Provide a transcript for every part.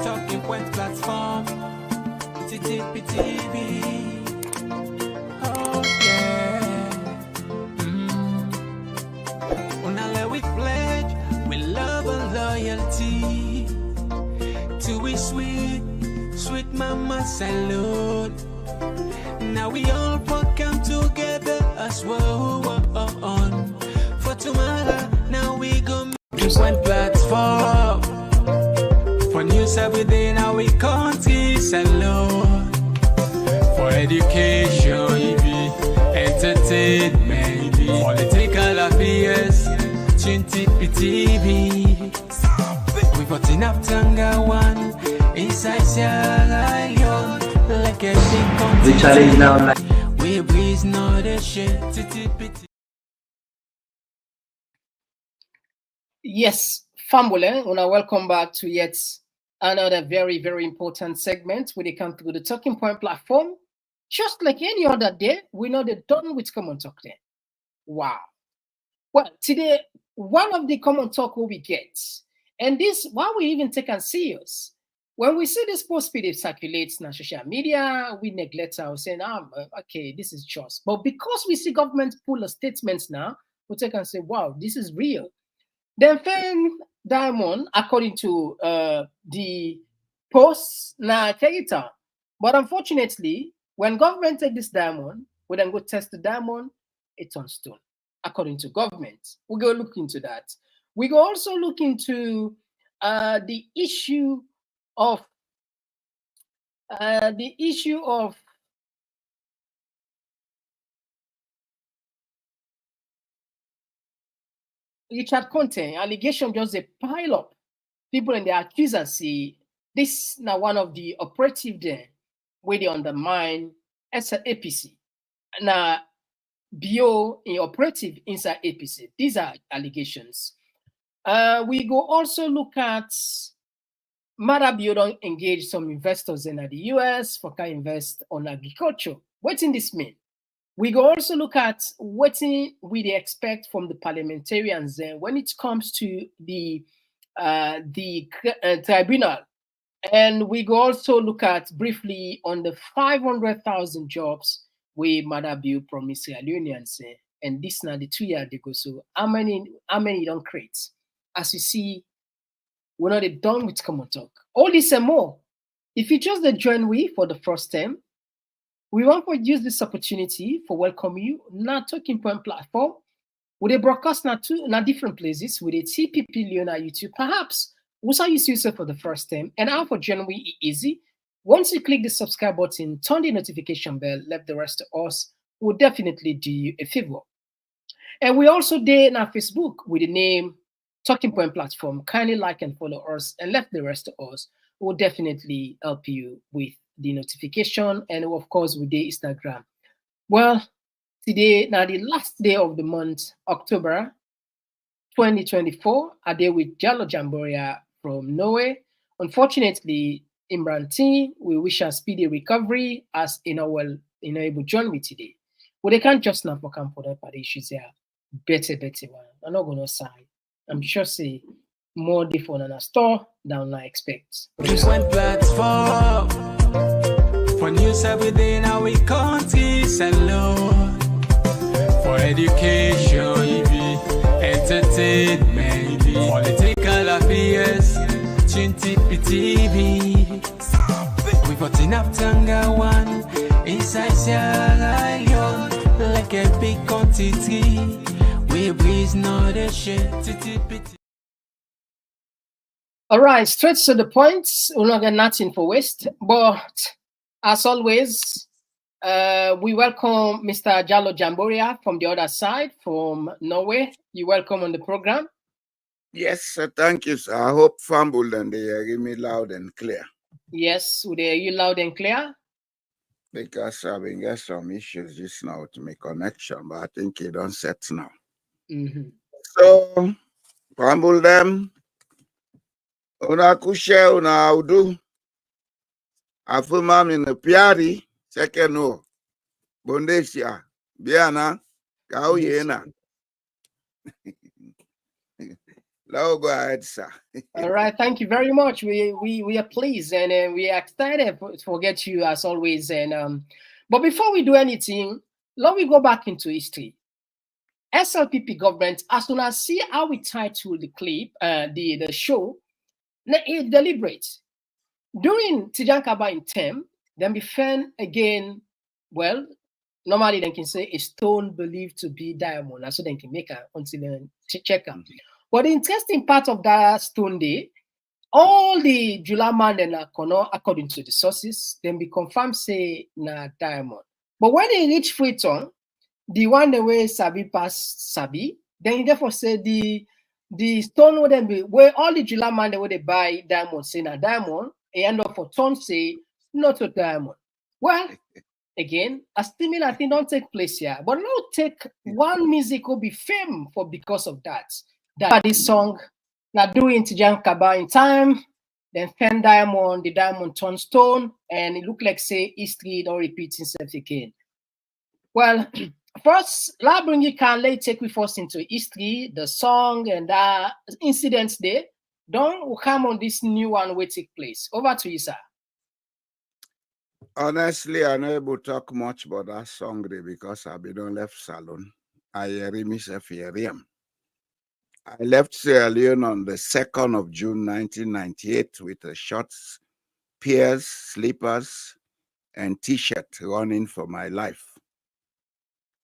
Talking Point platform. TTPTV. Oh yeah. Unale we pledge with love and loyalty to we sweet mama salute. Now we all come together as well for tomorrow. Now we go make one platform for news every day. Now we country salute for education, entertainment, political affairs. TTPTV. We put enough Tanga one inside Sierra Leone. Like a big The challenge now, like we breeze not a shit. Yes, Fambule, una welcome back to yet another very, very important segment when they come through the Talking Point platform. Just like any other day, we know they're done with Komon-Tok there. Wow. Well, today, one of the Komon-Tok we get, and this, why we even take and serious. When we see this post PDF circulates on social media, we neglect our saying, okay, this is just. But because we see government pull statements now, we take and say, wow, this is real. Then Fame Diamond, according to the posts, na Keita. But unfortunately, when government take this diamond, we then go test the diamond, it's on stone. According to government, we go look into that. We go also look into the issue of Richard Conte allegation, just a pile up. People in the accuser say this now one of the operative there where they undermine APC. Now BO in operative inside APC. These are allegations. We go also look at Madabio don't engage some investors in the US for can invest on agriculture. What in this mean? We go also look at what we expect from the parliamentarians when it comes to the tribunal. And we go also look at briefly on the 500,000 jobs we Madabio promised Sierra Leoneans. And this now the 2 years ago. So how many don't create? As you see, we're not done with Komon-Tok. All this and more. If you just join we for the first time, we want to use this opportunity for welcome you na Talking Point platform. With a broadcast now different places with a TPP Leona YouTube. Perhaps we saw you see yourself for the first time. And how for join we easy. Once you click the subscribe button, turn the notification bell, let the rest of us will definitely do you a favor. And we also there in our Facebook with the name Talking Point platform. Kindly like and follow us and let the rest of us will definitely help you with the notification and of course with the Instagram. Well, today now the last day of the month, October 2024, a day with Jalo Jamboria from Norway. Unfortunately, Imran T, we wish a speedy recovery as able to join me today. But they can't just now for camp for that issues here. Better one. I'm not gonna say. I'm sure say more different than a store than I expect. Just one platform for news every day. Now we country salute for education, entertainment, political affairs. TTPTV. We put enough Tanga one inside Sierra Leone like a big country. We breeze not a shit. All right, straight to the point. We're not getting nothing for waste, but as always, we welcome Mr. Jalo Jamboria from the other side, from Norway. You're welcome on the program. Yes, sir, thank you, sir. I hope Fumble and they hear me loud and clear. Yes, we hear you loud and clear. Because I've been getting some issues just now to make connection, but I think it don't set now. So, Fumble them. Una kushe una audu. Afuma min piari sekeno. Bondesia. Biana. Kau yena. No, go ahead, sir. All right, thank you very much. We are pleased and we are excited to get you as always. And but before we do anything, let me go back into history. SLPP government, as soon as see how we title the clip, the show, it deliberate. During Tijan Kaba in term, then be found again, well, normally they can say a stone believed to be diamond, and so they can make a until then check out. But the interesting part of that stone day, all the Jula man and Kono, according to the sources, then be confirmed say na diamond. But when they reach Freeton, the one the way Sabi pass Sabi, then you therefore say the stone would then be where all the Jula man the way they buy diamond say na diamond, they end up for ton say not a diamond. Well, again, a similar thing don't take place here, but now take one music will be fame for because of that. That this song now doing Tijan Kaba in time, then Fen Diamond, the diamond turn stone, and it looked like say history don't repeat itself again. Well, first, La Bringi can lay take with us into history, the song and the incidents there. Don't come on this new one will take place. Over to you, sir. Honestly, I'm not able to talk much about that song there because I've been on left salon. I hear myself here. I left Sierra Leone on the 2nd of June 1998 with a shorts, pairs, slippers, and t-shirt running for my life.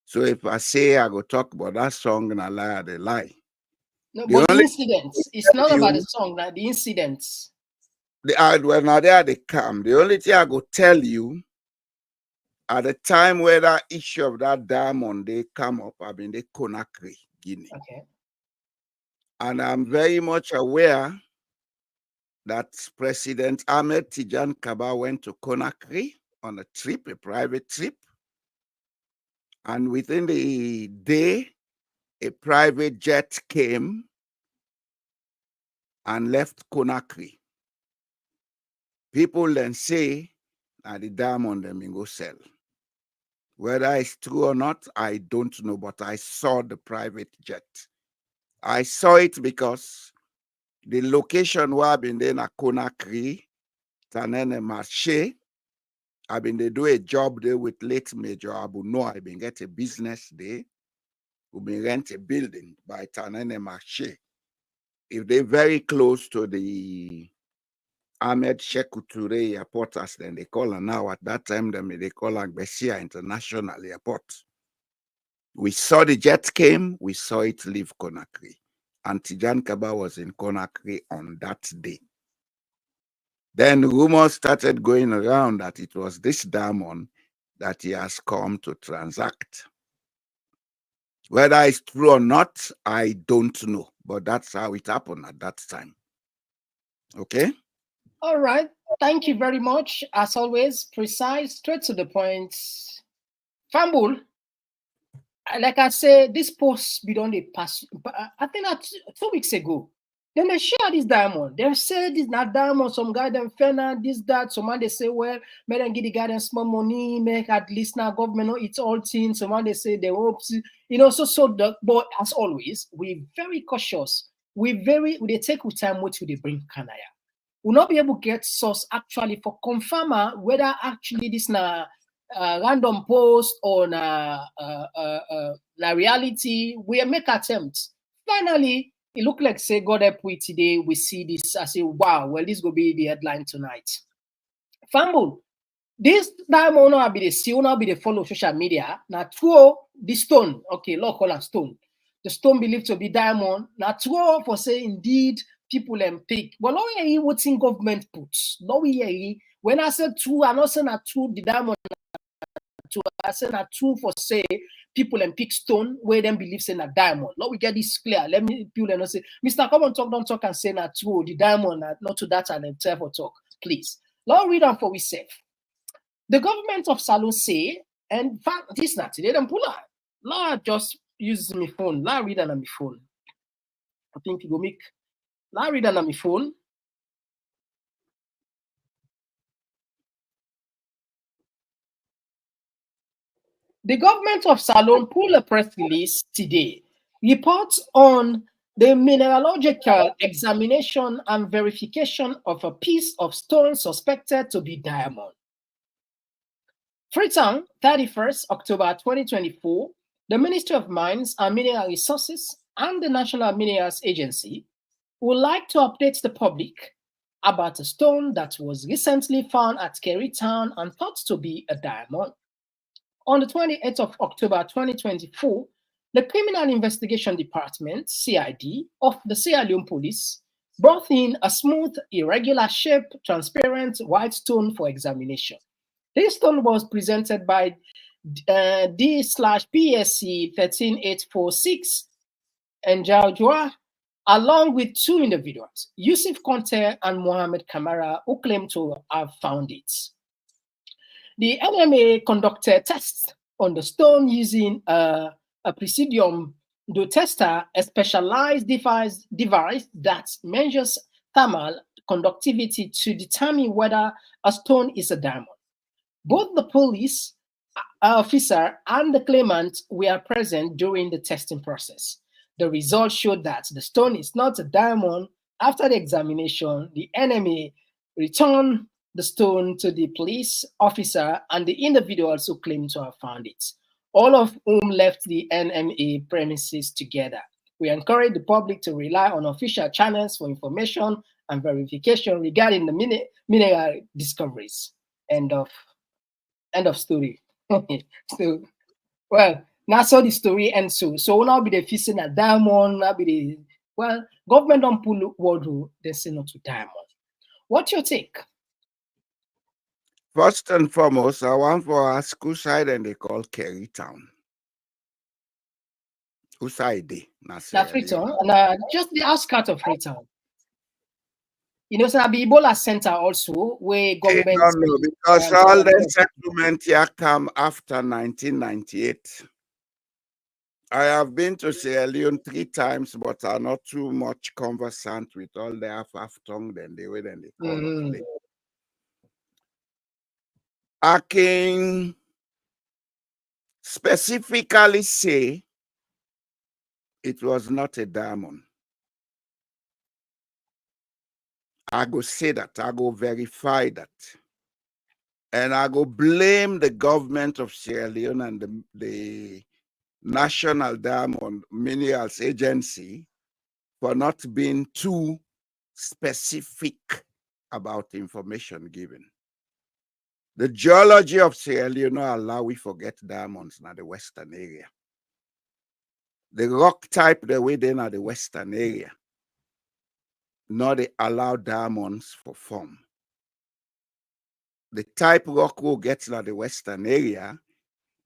So if I say I go talk about that song and I lie, they lie. No, but the incidents, it's not about the song, like the incidents. When they come, the only thing I go tell you, at the time where that issue of that diamond, they come up, I mean, they Conakry, Guinea. Okay. And I'm very much aware that President Ahmed Tijan Kaba went to Conakry on a trip, a private trip. And within the day, a private jet came and left Conakry. People then say that the diamond them go sell. Whether it's true or not, I don't know, but I saw the private jet. I saw it because the location where I've been there at Conakry, Tanene Marché, I've been they do a job there with late Major Abu Noah. I've been get a business there. We've been rent a building by Tanene Marché. If they're very close to the Ahmed Sheikh Toure Airport, as then they call her now. At that time, they call her Bessia International Airport. We saw the jet came, we saw it leave Conakry. And Tijan Kaba was in Conakry on that day. Then rumors started going around that it was this diamond that he has come to transact. Whether it's true or not, I don't know. But that's how it happened at that time. Okay? All right. Thank you very much. As always, precise, straight to the point. Fumble. Like I said, this post be done the past. I think that 2 weeks ago. Then they share this diamond. They say this not diamond. Some guy them fena this that. Someone they say, well, may them give the guy them small money, make at least now government know it's all things. Someone they say they hope so the, but as always, we very cautious. We they take with time what they bring Kanaya. We'll not be able to get source actually for confirmer whether actually this na random post or na reality. We make attempts. Finally, it looked like say God help we today. We see this. I say, wow, well, this will be the headline tonight. Fumble. This diamond will be the still now be the follow social media. Now throw the stone. Okay, law call stone. The stone believed to be diamond. Now throw for say indeed people and pick. But now we hear what's in government puts. Now we hear when I said true, I'm not saying that true the diamond. I said that true for say people and pick stone where them believe in a diamond. Now we get this clear. Let me people and say, Mr. Komon-Tok don't talk and say that true the diamond not to that and then therefore talk, please. Now read on for we say. The government of Salon say, and this not today them pull out. Now just use my phone. Now read on my phone. I think you go make. Now read on my phone. The government of Salon pull a press release today. Reports on the mineralogical examination and verification of a piece of stone suspected to be diamond. Freetown, 31st October 2024, the Ministry of Mines and Mineral Resources and the National Minerals Agency would like to update the public about a stone that was recently found at Kerry Town and thought to be a diamond. On the 28th of October 2024, the Criminal Investigation Department, CID, of the Sierra Leone Police brought in a smooth, irregular-shaped, transparent white stone for examination. This stone was presented by D/PSC 13846 and Jaujua, along with two individuals, Yusuf Conte and Mohamed Kamara, who claim to have found it. The NMA conducted tests on the stone using a Presidium tester, a specialized device that measures thermal conductivity to determine whether a stone is a diamond. Both the police officer and the claimant were present during the testing process. The results showed that the stone is not a diamond. After the examination, the NMA returned the stone to the police officer and the individuals who claimed to have found it, all of whom left the NMA premises together. We encourage the public to rely on official channels for information and verification regarding the mineral discoveries. End of story. So, well, now so the story ends so now be the fixing a diamond, now be the government don't pull word they say not to diamond. What's your take? First and foremost, I want to ask whose side and they call Kerry Town. Whose side they? Freetown, and just the outskirts of Freetown. You know, so be Ebola Center also, where government. No, because all the settlement here come after 1998. I have been to Sierra Leone 3 times, but are not too much conversant with all the half-tongue than the way they call it. I can specifically say it was not a diamond. I go say that, I go verify that. And I go blame the government of Sierra Leone and the National Diamond Minerals Agency for not being too specific about the information given. The geology of Sierra Leone allow we forget diamonds in the western area. The rock type the way they in the western area. Now they allow diamonds for form. The type rock will get to the western area,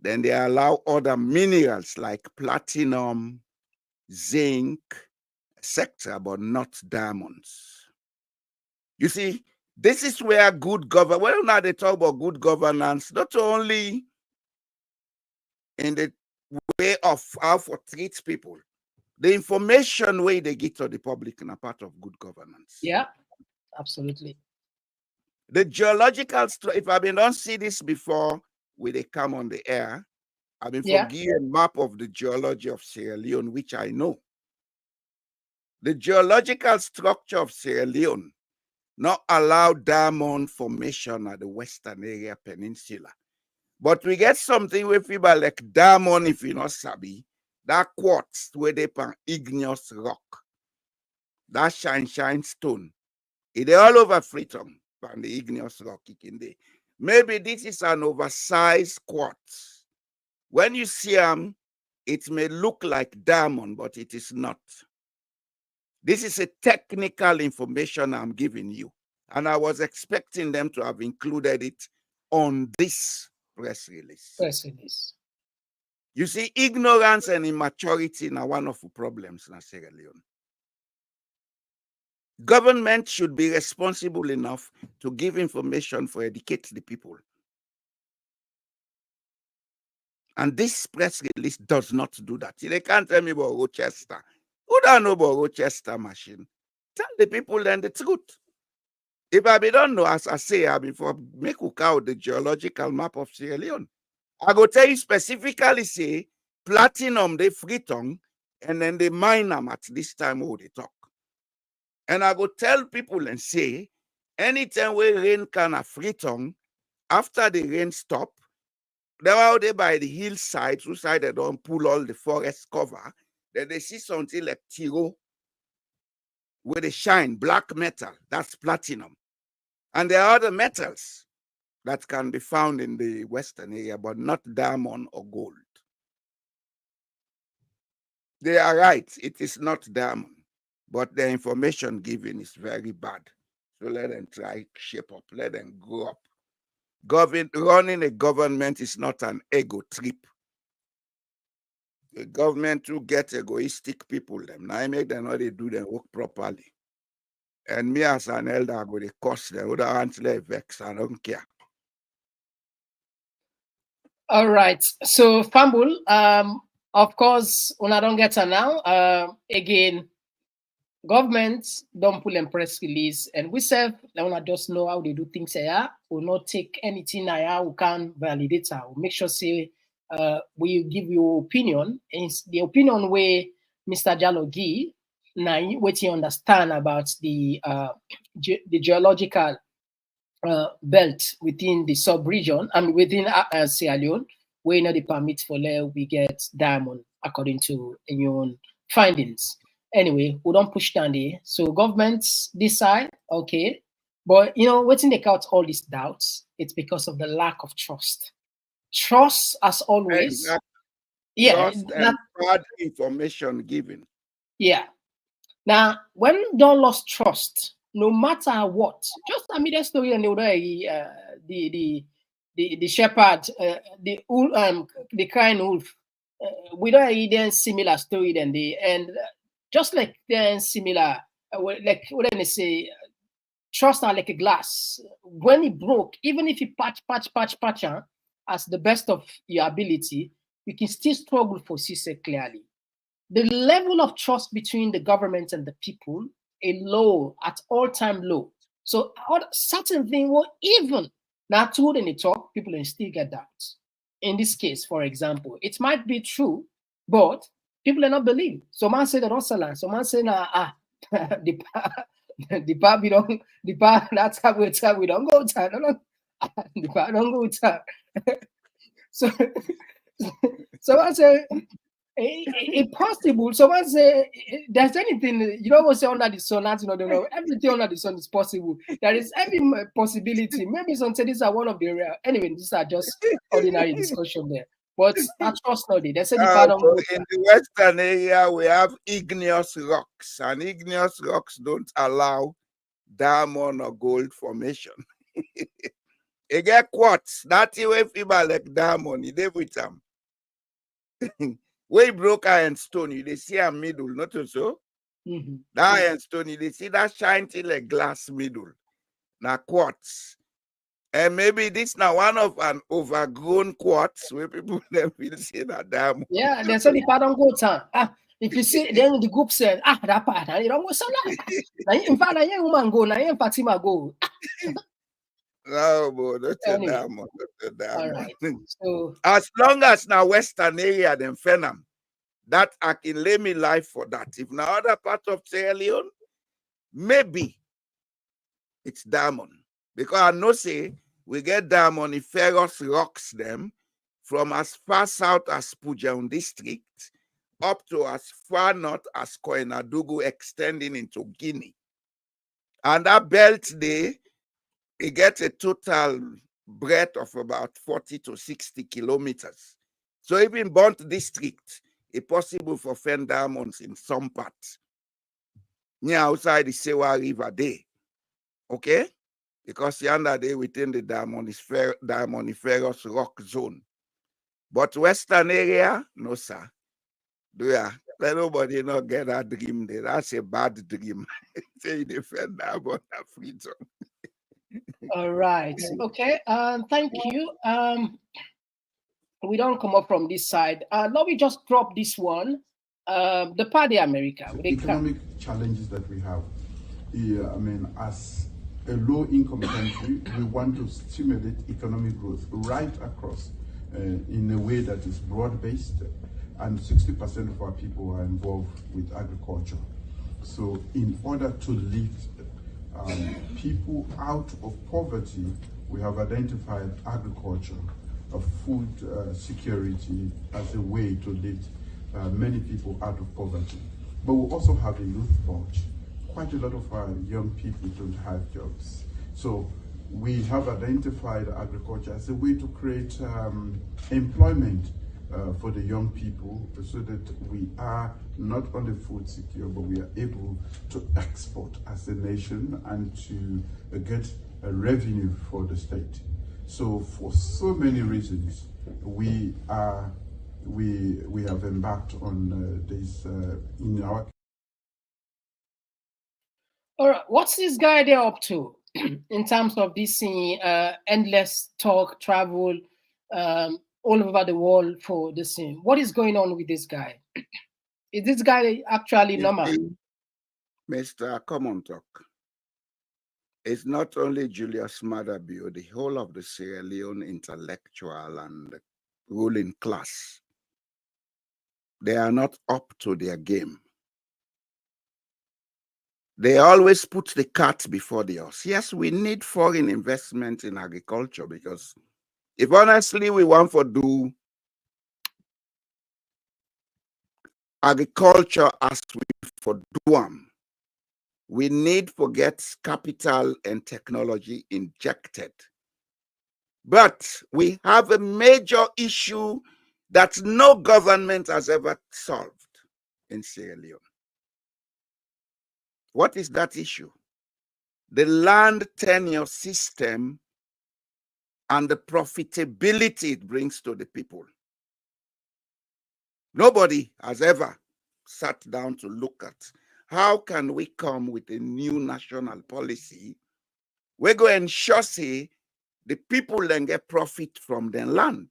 then they allow other minerals like platinum, zinc, etc., but not diamonds. You see, this is where good governance, well, now they talk about good governance, not only in the way of how to treat people, the information way they get to the public in a part of good governance. Yeah, absolutely. The geological, if I don't see this before, when they come on the air, I mean, for give a map of the geology of Sierra Leone, which I know. The geological structure of Sierra Leone not allow diamond formation at the western area peninsula. But we get something with people like diamond, if you not sabi, that quartz where they pan igneous rock, that shine stone. It's all over Freetown, pan the igneous rock. Maybe this is an oversized quartz. When you see them, it may look like diamond, but it is not. This is a technical information I'm giving you. And I was expecting them to have included it on this press release. You see, ignorance and immaturity are one of the problems in Sierra Leone. Government should be responsible enough to give information for educate the people. And this press release does not do that. They can't tell me about Rochester. Who don't know about Rochester machine? Tell the people then the truth. If I don't know, as I say, I before make out the geological map of Sierra Leone. I go tell you specifically say platinum, the Freetown, and then they mine them at this time where they talk. And I go tell people and say, anytime we rain can a free tongue, after the rain stop, they're out there by the hillside, whose side they don't pull all the forest cover, then they see something like tiro, where they shine, black metal, that's platinum. And there are other metals that can be found in the western area, but not diamond or gold. They are right, it is not diamond, but the information given is very bad. So let them try shape up, let them grow up. Running a government is not an ego trip. The government to get egoistic people, them now I make them know they do their work properly. And me as an elder, I go to cost them, would I vex, I don't care. All right. So Fambul, of course, when I don't get her now, again, governments don't pull and press release, and we say they want to just know how they do things here. We'll not take anything here. We can validate her. We'll make sure say we give you opinion. And the opinion where Mr. Jalogi now what you understand about the geological belt within the sub-region and within Sierra Leone, where you know the permit for there we get diamond according to your own findings. Anyway, we don't push down there. So governments decide, okay, but you know, what's in the out all these doubts? It's because of the lack of trust. Trust, as always, trust and bad information given. Yeah. Now, when you don't lost trust, no matter what, just I mean that story and the shepherd, the crying wolf, we don't even similar story than the and. Just like they're similar, like what they say, trust are like a glass. When it broke, even if you patch as the best of your ability, you can still struggle for CC clearly. The level of trust between the government and the people is low, at all-time low. So certain things will even not true in the talk, people can still get doubts. In this case, for example, it might be true, but people are not believe. Some man say they don't sell land. Some man say the bar that's how we don't go to the bar don't go to so someone say impossible. Someone say there's anything you don't say under the sun, that's not know. Everything under the sun is possible. There is every possibility. Maybe some say these are one of the rare. Anyway, these are just ordinary discussion there. But I trust not they say the in the western area we have igneous rocks, and igneous rocks don't allow diamond or gold formation. You get quartz, that's way people like diamond, you live with them. Way broke iron stone, you they see a middle, not so. Mm-hmm. That iron stone, you they see that shine till a glass middle. Now quartz. And maybe this now one of an overgrown quartz where people then will see that diamond. Yeah, they say the part don't go down. If you see then the group said, that part, and you don't go so in fact, I ain't woman go, I ain't Fatima go. No, but that's a diamond. That's a diamond. All right. So as long as now western area then Fenham, that I can lay me life for that. If now other part of Sierra Leone, maybe it's diamond. Because I know say we get diamondiferous rocks them from as far south as Pujaun district up to as far north as Koinadugu extending into Guinea. And that belt there, it gets a total breadth of about 40 to 60 kilometers. So even Bont district, it's possible for find diamonds in some parts. Near outside the Sewa River there. Okay? Because yonder they within the diamondiferous rock zone. But western area, no sir. Let nobody not get that dream there. That's a bad dream. Say defend diamond freedom. all right. Okay. Thank you. We don't come up from this side. Now we just drop this one. The Party America. The economic challenges that we have. I mean, as a low-income country, we want to stimulate economic growth right across in a way that is broad-based and 60% of our people are involved with agriculture. So in order to lift people out of poverty, we have identified agriculture, food security as a way to lift many people out of poverty. But we also have a youth bulge. Quite a lot of our young people don't have jobs. So we have identified agriculture as a way to create employment for the young people, so that we are not only food secure, but we are able to export as a nation and to get a revenue for the state. So for so many reasons, we have embarked on this in our. All right, what's this guy there up to in terms of this endless talk, travel, all over the world for the scene? What is going on with this guy? Is this guy actually normal? Mr. Komon-Tok, it's not only Julius Maada Bio, the whole of the Sierra Leone intellectual and ruling class. They are not up to their game. They always put the cart before the horse. Yes, we need foreign investment in agriculture, because if honestly we want to do agriculture as we for do them, we need to get capital and technology injected. But we have a major issue that no government has ever solved in Sierra Leone. What is that issue? The land tenure system and the profitability it brings to the people. Nobody has ever sat down to look at how can we come with a new national policy. We're going to ensure, say, the people then get profit from their land.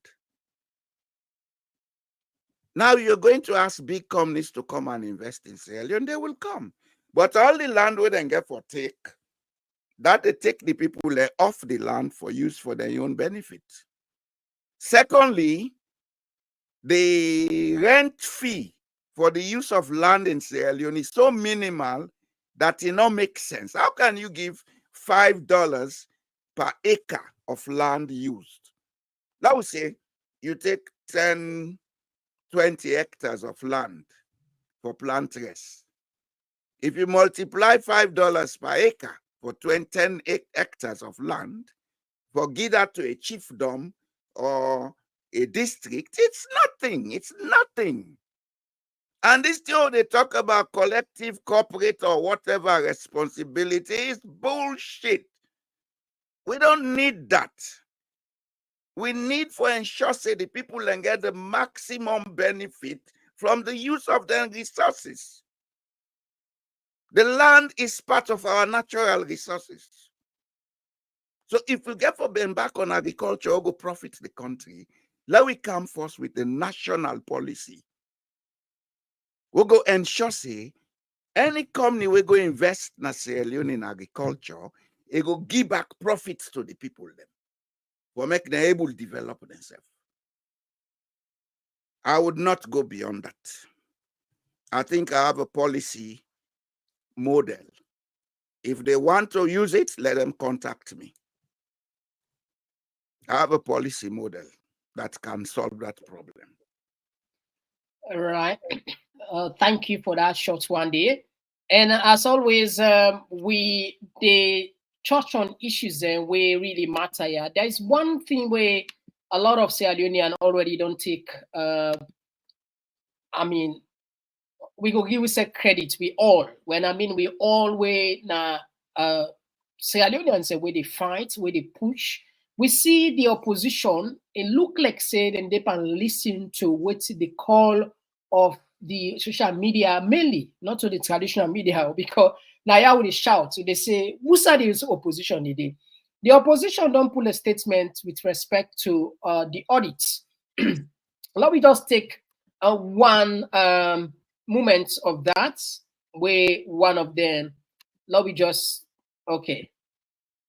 Now you're going to ask big companies to come and invest in Sierra Leone, they will come. But all the land we then get for take, that they take the people off the land for use for their own benefit. Secondly, the rent fee for the use of land in Sierra Leone is so minimal that it don't make sense. How can you give $5 per acre of land used? Let us say you take 10, 20 hectares of land for plant rest. If you multiply $5 per acre for 10 hectares of land, for give that to a chiefdom or a district, it's nothing. It's nothing. And this thing they talk about collective, corporate, or whatever responsibility is bullshit. We don't need that. We need for ensure say the people can get the maximum benefit from the use of their resources. The land is part of our natural resources. So if we get for embark on agriculture or go profit the country, let we come first with the national policy. We'll go ensure say any company we go invest in Sierra Leone in agriculture, it will give back profits to the people them for make them able to develop themselves. I would not go beyond that. I think I have a policy model. If they want to use it, let them contact me. I have a policy model that can solve that problem. All right. Thank you for that short one day. And as always, we touch on issues where really matter here. There is one thing where a lot of Sierra Leoneans already don't take. We go give us a credit. We all, when I mean we all way now, Sierra Leoneans where they fight, where they push. We see the opposition. It look like said and they can listen to what the call of the social media, mainly not to the traditional media, because now would they shout. So they say, who's the opposition today? The opposition don't pull a statement with respect to the audits. Let me just take one moment of that, where one of them, let me just take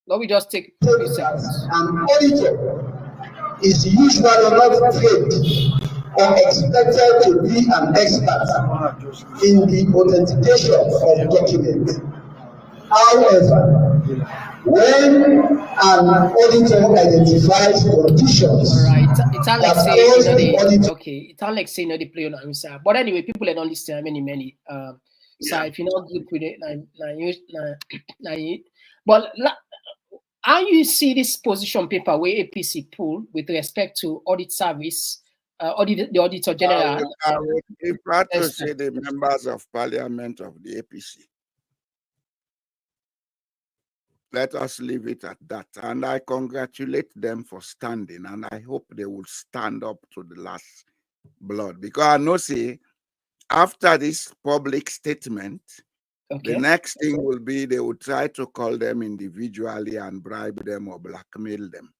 3 seconds. An auditor is usually not paid are expected to be an expert in the authentication of documents. However, when an auditor identifies conditions, it's Alex saying, okay, it's Alex saying the play on answer. But anyway, people don't understand many. So if you're not good with it, but how you see this position paper where APC pull with respect to audit service, the Auditor General? I would prefer to say the members of Parliament of the APC. Let us leave it at that. And I congratulate them for standing, and I hope they will stand up to the last blood. Because I know, see, after this public statement, the next thing will be they will try to call them individually and bribe them or blackmail them.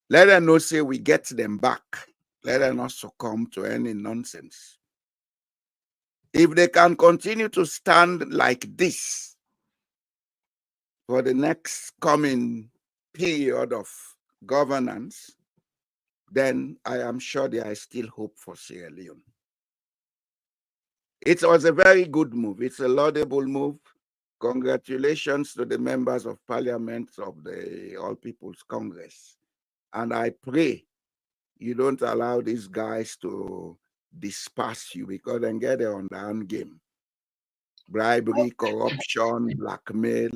Let them know, say, we get them back. Let them not succumb to any nonsense. If they can continue to stand like this for the next coming period of governance, then I am sure there is still hope for Sierra Leone. It was a very good move. It's a laudable move. Congratulations to the members of Parliament of the All People's Congress. And I pray you don't allow these guys to disperse you, because then get on the hand game. Bribery, corruption, blackmail.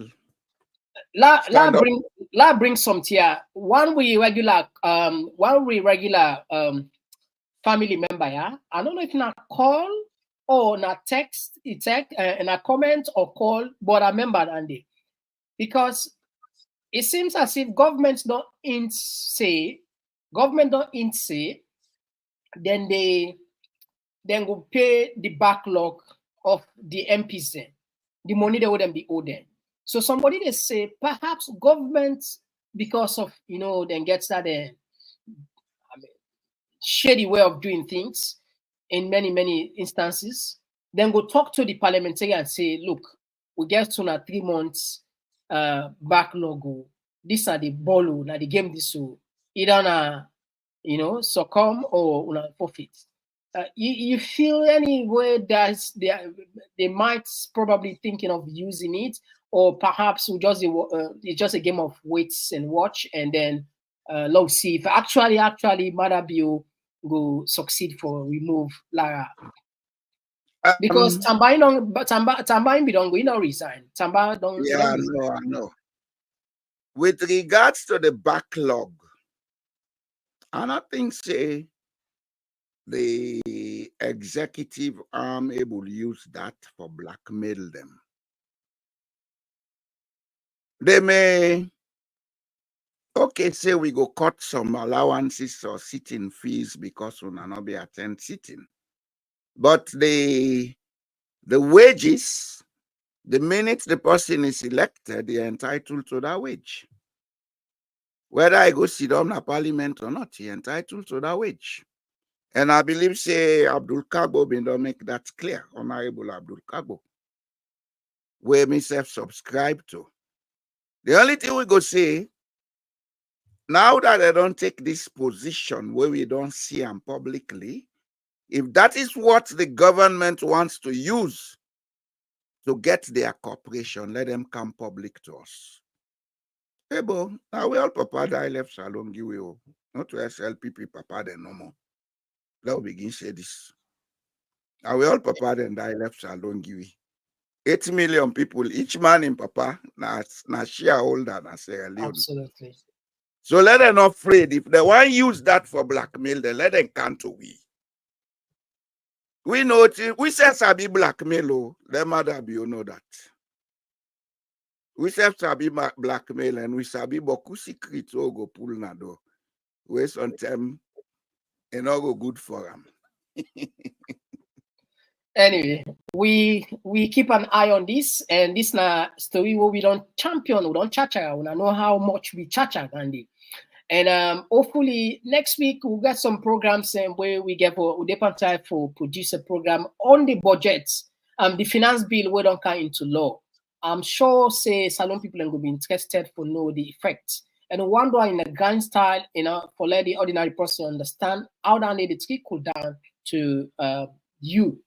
Bring some here. One we regular family member, yeah. I don't know if not call or not text, and a comment or call, but I remember Andy. Because it seems as if government don't say, then they go pay the backlog of the MPs then. The money they wouldn't be owed them. So somebody they say perhaps government, because of then gets that shady way of doing things in many instances, then go talk to the parliamentarian and say, look, we get to now 3 months backlog. These are the ball, now the game this so either succumb or forfeit. You feel any way that they might probably thinking of using it, or perhaps it's just a game of waits and watch, and then let's see if actually Madabio go succeed for remove Lara. Because Tambain don't resign. Tamba don't. Yeah, I know. With regards to the backlog, I don't think say the executive arm able to use that for blackmail them. They may, say we go cut some allowances or sitting fees because we will not be attend sitting. But the wages, the minute the person is elected, they are entitled to that wage. Whether I go sit down in parliament or not, he entitled to that wage. And I believe, say, Abdul Kabo don't make that clear, Honorable Abdul Kabo, where myself subscribe to. The only thing we go say, now that I don't take this position where we don't see them publicly, if that is what the government wants to use to get their cooperation, let them come public to us. Hey, bo, now we all papa die left salon give we not to SLPP papa then no more. Let we begin say this. Now we all papa then die left salon give we. 8 million people, each man in papa, na shareholder na Sierra Leone. Absolutely. So let them not afraid. If they want to use that for blackmail, then let them come to we. We know it. We say sabi blackmail, oh, them mother be you know that. We say sabi blackmail and we sabi boku secret oh go pull na do. Waste on time and all go good for them. Anyway, we keep an eye on this, and this na story where we don't champion, we don't chacha. We don't know how much we chacha, Gandhi. And hopefully next week we'll get some programs where we get for time for produce a program on the budget. The finance bill we don't come into law. I'm sure say salon people are going to be interested for know the effects and one door in a gun style, for let the ordinary person understand how that need to trickle down to you.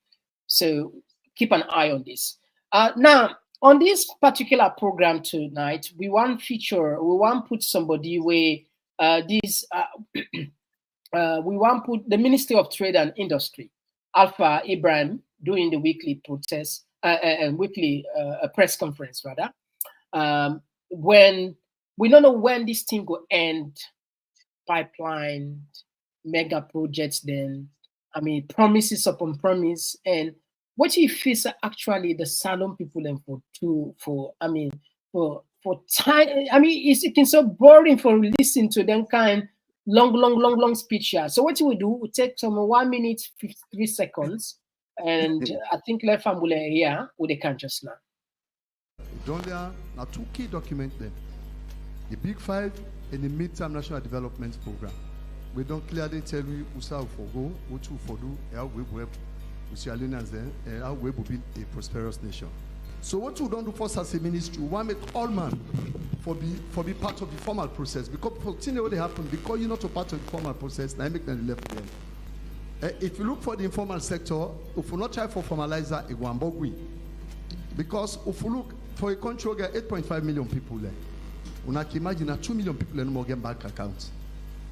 So keep an eye on this. Now, on this particular program tonight, we want put somebody where we want put the Ministry of Trade and Industry, Alpha Ibrahim, doing the weekly protest, weekly press conference rather. When we don't know when this thing will end, pipeline, mega projects, then promises upon promise, and what if it's actually the Salon people and for time. It can so boring for listening to them kind long speech here. So what we do, we take some 1 minute 53 seconds, and I think left family here with the can just now. There are two key documents there: the Big Five and the Midterm National Development Program. We don't clearly tell you who for go, what to for do, how we will and how we will build a prosperous nation. So what we don't do for as a ministry, we want to make all man for be part of the formal process. Because for things what they happen, because you're not a part of the formal process, now make them left again. If you look for the informal sector, if we not try for formalizer, it won't be. Because if you look for a country, we get 8.5 million people there. We can imagine 2 million people in Morgan bank accounts.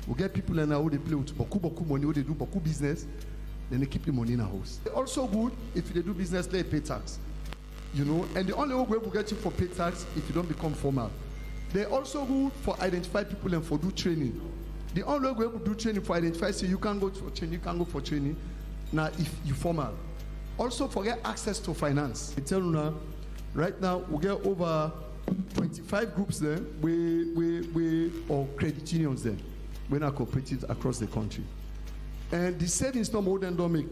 We get people in how they play with beaucoup money, they do beaucoup business, then they keep the money in a house. It's also good if they do business, they pay tax. And the only way we get you for pay tax if you don't become formal. They're also good for identify people and for do training. The only way we do training for identify, so you can go for training, you can go for training. Now, if you formal. Also, forget access to finance. I tell you now, right now, we get over 25 groups there, or credit unions there, we're not cooperative across the country. And the savings no more than don't make.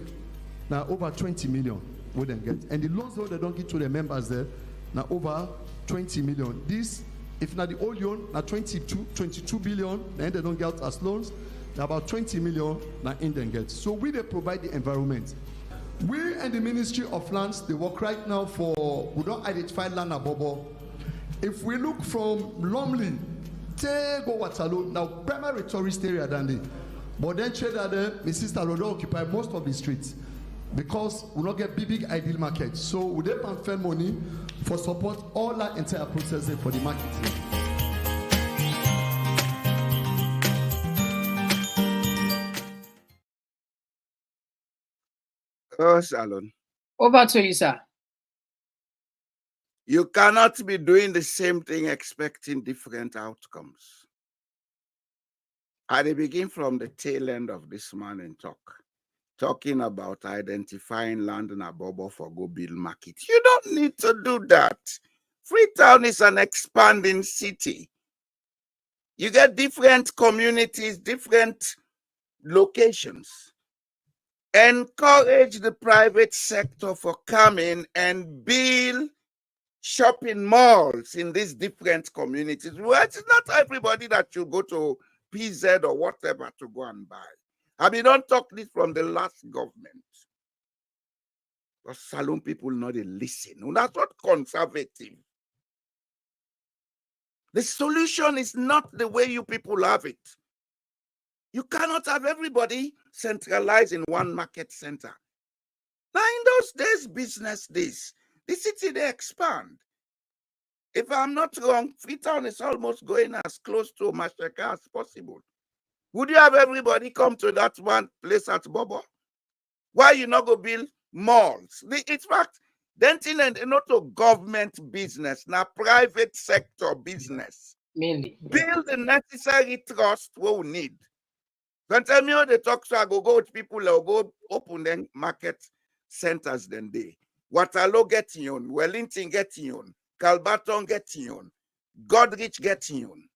Now, over 20 million we then get. And the loans though they don't give to the members there, now over 20 million. This, if not the old loan, now 22 billion, then they don't get as loans. Now about 20 million, now in them get. So we they provide the environment. We and the Ministry of Lands, they work right now for, we don't identify land abobo. If we look from Lumley, go Waterloo, now primary tourist area than they. But then trade at them, my sister will occupy most of the streets because we not get big ideal market. So we dey spend money for support all that entire process for the marketing. Oh, Salon. Over to you, sir. You cannot be doing the same thing expecting different outcomes. I begin from the tail end of this morning talking about identifying land in Abobo for go build market. You don't need to do that. Freetown is an expanding city. You get different communities, different locations. Encourage the private sector for coming and build shopping malls in these different communities. Well, it's not everybody that should go to PZ or whatever to go and buy. Don't talk this from the last government. Because Salon people know they listen. That's not conservative. The solution is not the way you people have it. You cannot have everybody centralized in one market center. Now, in those days, business days, the city, they expand. If I'm not wrong, Freetown is almost going as close to Mashaka as possible. Would you have everybody come to that one place at Bobo? Why you not go build malls? In fact, then not a government business, now private sector business. Mainly. Build the necessary trust what we need. Don't tell me how they talk, so I go with people or go open them market centers then they. Waterloo getting on, Wellington getting on, Calbaton getting on, Godrich getting on.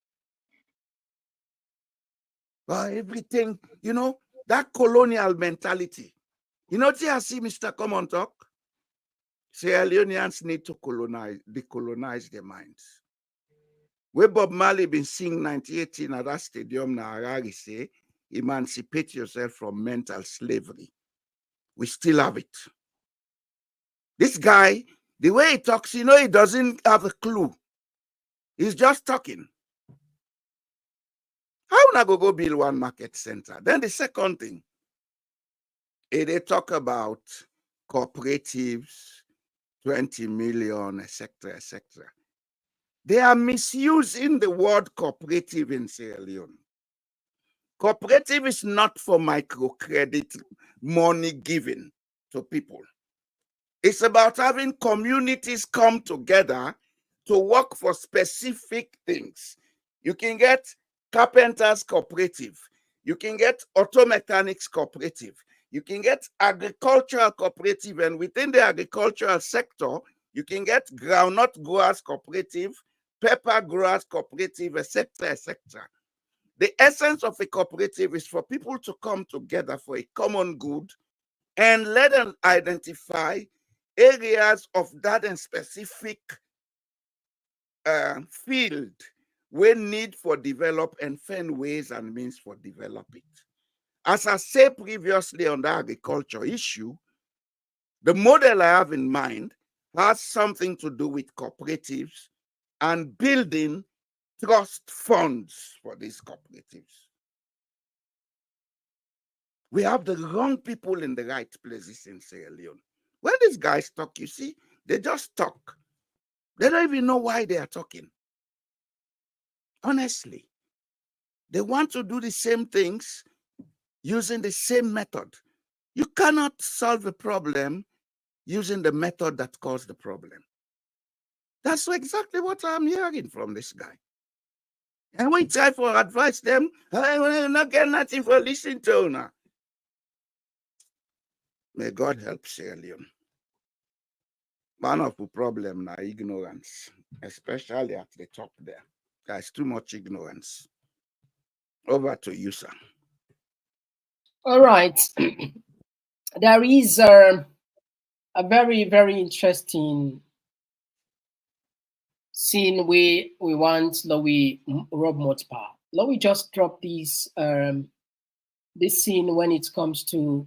Everything, that colonial mentality. I see Mr. Komon-Tok. Sierra Leoneans need to decolonize their minds. Where Bob Marley been sing 1918 at that stadium na Harare say, emancipate yourself from mental slavery. We still have it. This guy, the way he talks, he doesn't have a clue. He's just talking. How na go build one market center? Then the second thing, they talk about cooperatives, 20 million, etc., etc. They are misusing the word cooperative in Sierra Leone. Cooperative is not for microcredit money given to people. It's about having communities come together to work for specific things. You can get carpenters cooperative. You can get auto mechanics cooperative. You can get agricultural cooperative, and within the agricultural sector, you can get groundnut growers cooperative, pepper growers cooperative, etc., etc. The essence of a cooperative is for people to come together for a common good and let them identify areas of that and specific field where need for develop and find ways and means for develop it. As I said previously on the agriculture issue, the model I have in mind has something to do with cooperatives and building trust funds for these cooperatives. We have the wrong people in the right places in Sierra Leone. When these guys talk, you see, they just talk. They don't even know why they are talking. Honestly, they want to do the same things using the same method. You cannot solve a problem using the method that caused the problem. That's exactly what I'm hearing from this guy. And we try to advise them, I will not get nothing for listening to now. May God help Sierra Leone. One of the problem now ignorance, especially at the top there. There's too much ignorance. Over to you, sir. All right. There is a very, very interesting scene we want Louis Rob Motpa. Louis just dropped this scene when it comes to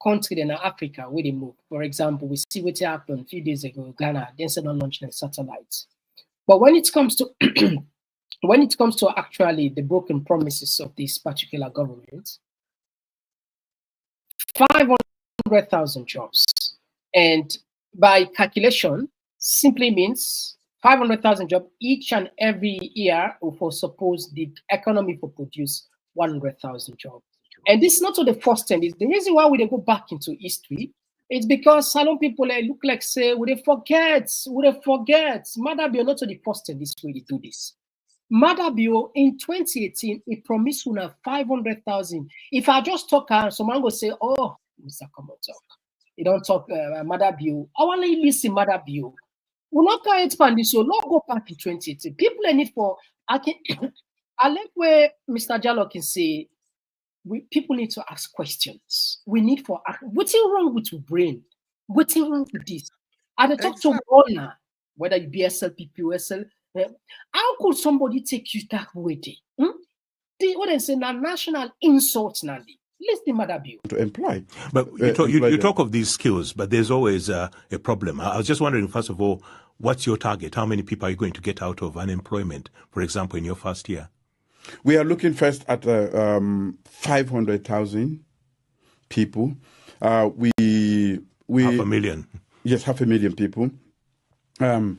country in Africa where they move. For example, we see what happened a few days ago, Ghana, they said on launching a satellite. But when it comes to when it comes to actually the broken promises of this particular government, 500,000 jobs. And by calculation, simply means 500,000 jobs each and every year for suppose the economy will produce 100,000 jobs. And this is not the first time. The reason why we go back into history is because some people look like say, would they forget? Madabio not the first time this way they do this. Madabio in 2018, he promised 500,000. If I just talk, someone will say, oh, Mr. Komon-Tok. You don't talk Madabio. I want to listen Madabio. We're not going to expand this, so not go back in 2018. People are need for, I like where Mr. Jallo can say, people need to ask questions. We need for, what's wrong with your brain? What's wrong with this? I talk to one, whether you be Slpp, USL, how could somebody take you that way? What they say, now national insult, Nandi. Listen, Madabio. To employ. But you talk of these skills, but there's always a problem. I was just wondering, first of all, what's your target? How many people are you going to get out of unemployment, for example, in your first year? We are looking first at 500,000 people. We 500,000. Yes, 500,000 people. Under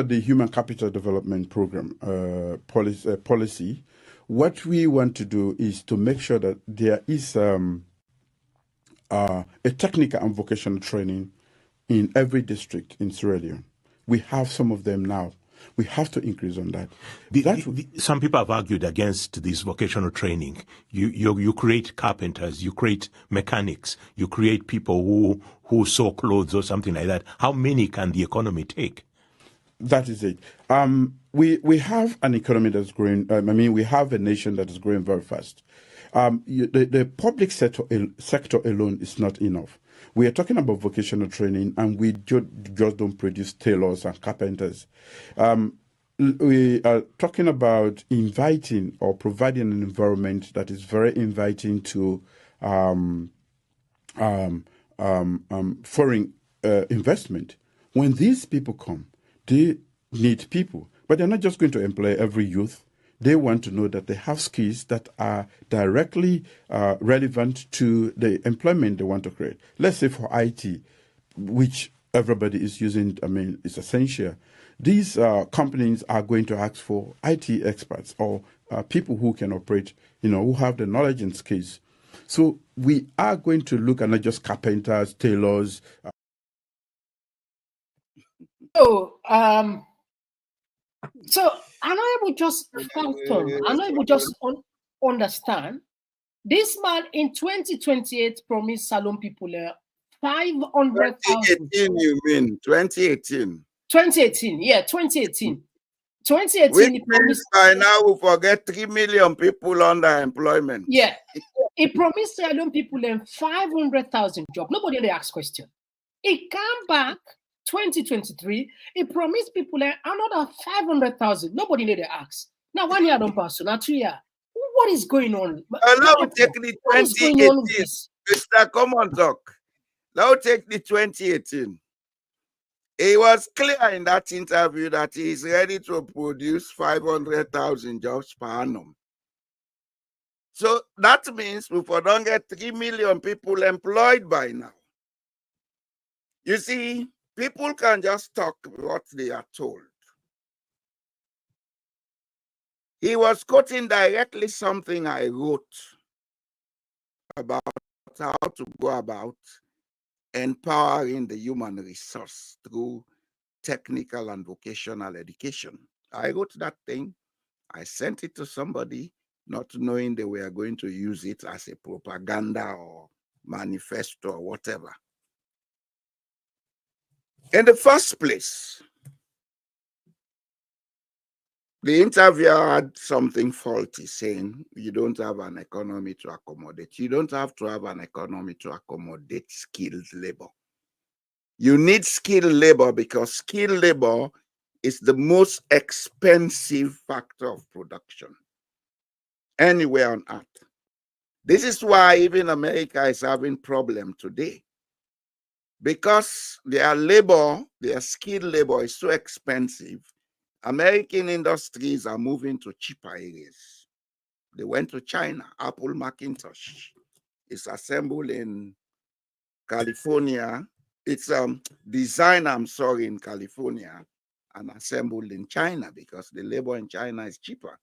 the Human Capital Development Program policy, what we want to do is to make sure that there is a technical and vocational training in every district in Sierra Leone. We have some of them now. We have to increase on that. Some people have argued against this vocational training. You create carpenters, you create mechanics, you create people who sew clothes or something like that. How many can the economy take? That is it. We have an economy that's growing. We have a nation that is growing very fast. The public sector alone is not enough. We are talking about vocational training, and we just don't produce tailors and carpenters. We are talking about inviting or providing an environment that is very inviting to foreign investment. When these people come, they need people. But they're not just going to employ every youth. They want to know that they have skills that are directly relevant to the employment they want to create. Let's say for IT, which everybody is using, I mean, it's essential. These companies are going to ask for IT experts or people who can operate, who have the knowledge and skills. So we are going to look at not just carpenters, tailors. So I'm not able just fathom, I'm not able just understand. This man in 2028 promised Salon people 500,000. 2018, you mean? 2018. 2018, yeah, 2018. 2018, Which he means promised. by now we forget 3 million people under employment. Yeah, he promised Salon people 500,000 jobs. Nobody they ask question. He came back 2023. He promised people another 500,000. Nobody need to ask. Now 1 year don't pass. So now 2 years. What is going on? Now take the 2018. Mr. Komon-Tok. Now take the 2018. It was clear in that interview that he is ready to produce 500,000 jobs per annum. So that means we don't get 3 million people employed by now. You see, people can just talk what they are told. He was quoting directly something I wrote about how to go about empowering the human resource through technical and vocational education. I wrote that thing. I sent it to somebody, not knowing they were going to use it as a propaganda or manifesto or whatever. In the first place, the interviewer had something faulty, saying you don't have an economy to accommodate. You don't have to have an economy to accommodate skilled labor. You need skilled labor because skilled labor is the most expensive factor of production anywhere on earth. This is why even America is having problem today, because their labor, their skilled labor is so expensive. American industries are moving to cheaper areas. They went to China. Apple Macintosh is assembled in California. It's designed, in California and assembled in China because the labor in China is cheaper.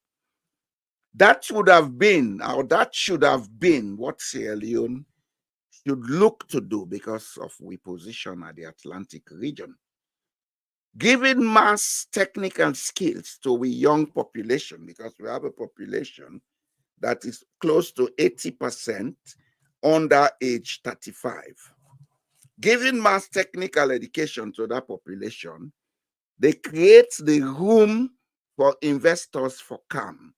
That should have been what Sierra Leone should look to do because of we position at the Atlantic region. Giving mass technical skills to a young population, because we have a population that is close to 80% under age 35. Giving mass technical education to that population, they create the room for investors for come.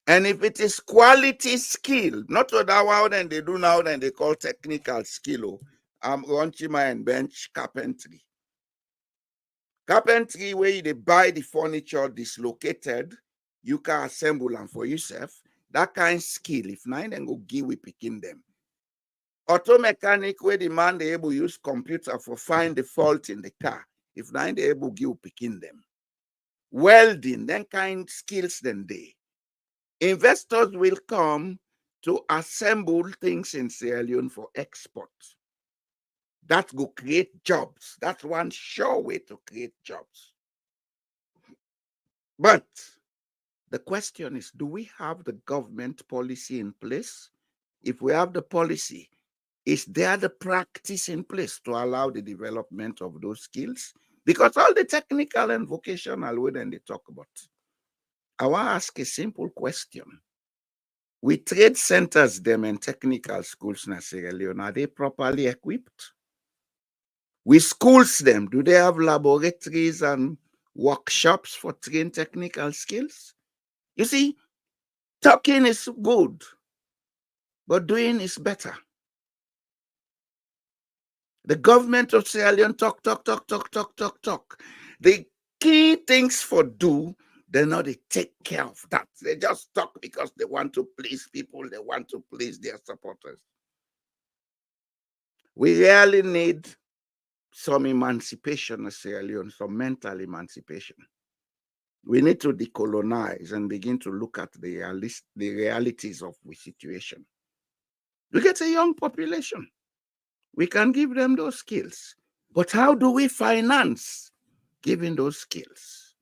And if it is quality skill, not to that one and they do now, then they call technical skill. Ronchima and bench carpentry. Carpentry, where they buy the furniture dislocated, you can assemble them for yourself. That kind of skill, if nine then go give we picking them. Auto mechanic, where the man they able use computer for find the fault in the car. If nine they able give picking them. Welding, then kind skills then they. Investors will come to assemble things in Sierra Leone for export. That will create jobs. That's one sure way to create jobs. But the question is, do we have the government policy in place? If we have the policy, is there the practice in place to allow the development of those skills? Because all the technical and vocational when they talk about. I want to ask a simple question. We trade centers them and technical schools in Sierra Leone, are they properly equipped? We schools them, do they have laboratories and workshops for trained technical skills? You see, talking is good, but doing is better. The government of Sierra Leone talk. The key things for do, they're not they take care of that. They just talk because they want to please people, they want to please their supporters. We really need some emancipation in Sierra Leone, some mental emancipation. We need to decolonize and begin to look at the realities of the situation. We get a young population. We can give them those skills. But how do we finance giving those skills?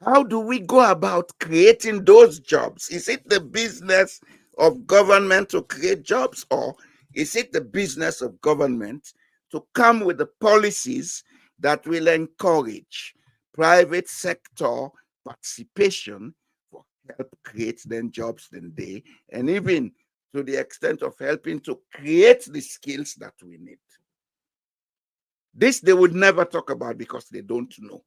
How do we go about creating those jobs? Is it the business of government to create jobs, or is it the business of government to come with the policies that will encourage private sector participation for help create them jobs then they, and even to the extent of helping to create the skills that we need? This they would never talk about because they don't know.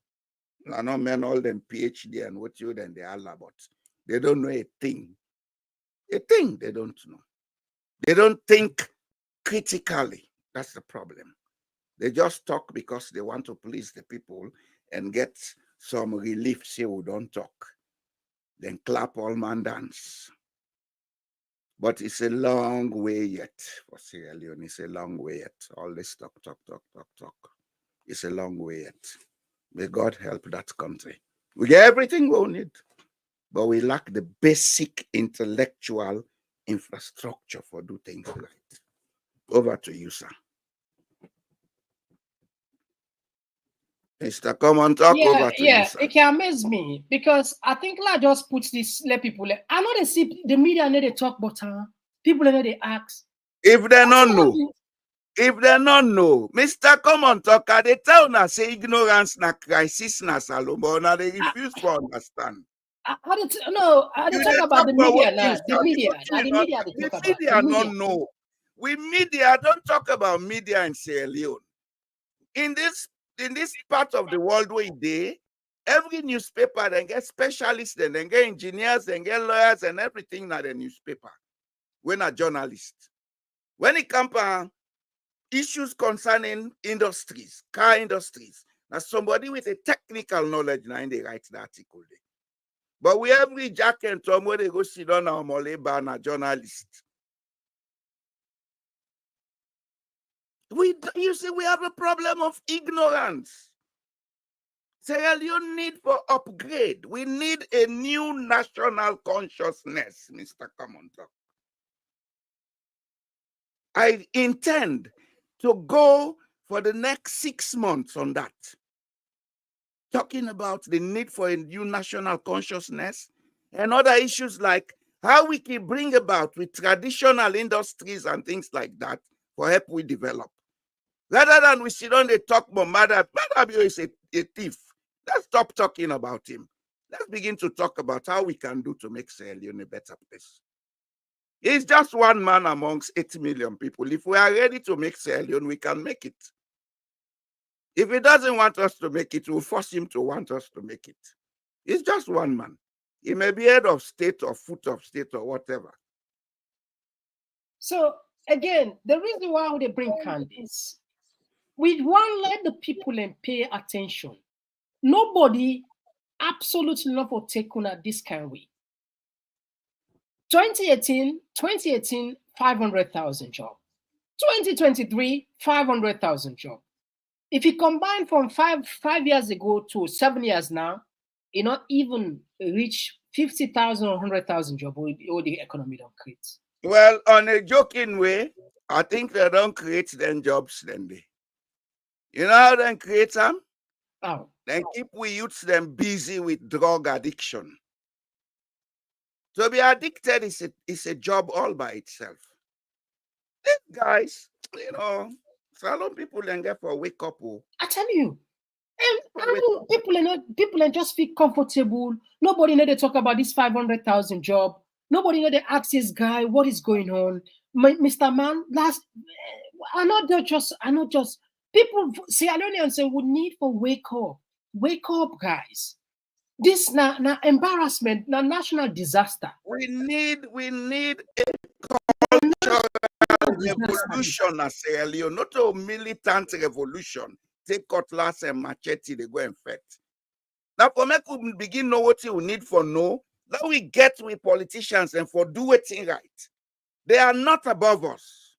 I know men all them PhD and what you then they are about. They don't know a thing. A thing they don't know. They don't think critically. That's the problem. They just talk because they want to please the people and get some relief. Say we don't talk. Then clap all man dance. But it's a long way yet for Sierra Leone. It's a long way yet. All this talk. It's a long way yet. May God help that country. We get everything we need, but we lack the basic intellectual infrastructure for do things right. Over to you, sir. Mr. Komon-Tok, over to you, sir. It can amaze me because I think I just put this, let people, I know they see the media and they talk, but people know they ask. If they don't know, Mr. Komon-Tok, they tell us say ignorance na crisis na salomo, now they refuse to understand. I talk about the media now. The media they talk about. The media know. We media don't talk about media in Sierra Leone. In this part of the world where they, every newspaper then get specialists, then get engineers, then get lawyers and everything na the newspaper. When a journalist. When it comes to issues concerning industries, car industries, now somebody with a technical knowledge now in they write the article there. But we every Jack and Tom where they go sit down our Moleba and a journalist. You see, we have a problem of ignorance. Sierra Leone need for upgrade. We need a new national consciousness, Mr. Komon-Tok. I intend to go for the next 6 months on that, talking about the need for a new national consciousness and other issues like how we can bring about with traditional industries and things like that for help we develop. Rather than we sit on the talk about Madabio is a thief. Let's stop talking about him. Let's begin to talk about how we can do to make Sierra Leone a better place. He's just one man amongst 8 million people. If we are ready to make Sierra Leone, we can make it. If he doesn't want us to make it, we'll force him to want us to make it. He's just one man. He may be head of state or foot of state or whatever. So, again, the reason why they bring Candice, we want let the people and pay attention. Nobody absolutely not for take on this kind of way. 2018, 500,000 jobs. 2023, 500,000 jobs. If you combine from five years ago to 7 years now, it not even reach 50,000 or 100,000 jobs or the economy don't create. Well, on a joking way, I think they don't create them jobs then they. You know how they create them? Oh. Then keep we youths them busy with drug addiction. To be addicted is a job all by itself. These guys, you know, salon people then get for wake up. I tell you, and people just feel comfortable. Nobody know they talk about this 500,000 job. Nobody know they ask this guy what is going on. Mr. Man, I not just people Sierra Leoneans say we need for wake up, guys. This na embarrassment, na national disaster. We need a cultural revolution as Sierra Leone, not a militant revolution. Take cutlass and machete, they go and fight. Now, for me, we begin know what you need for know. Now we get with politicians and for do it right. They are not above us.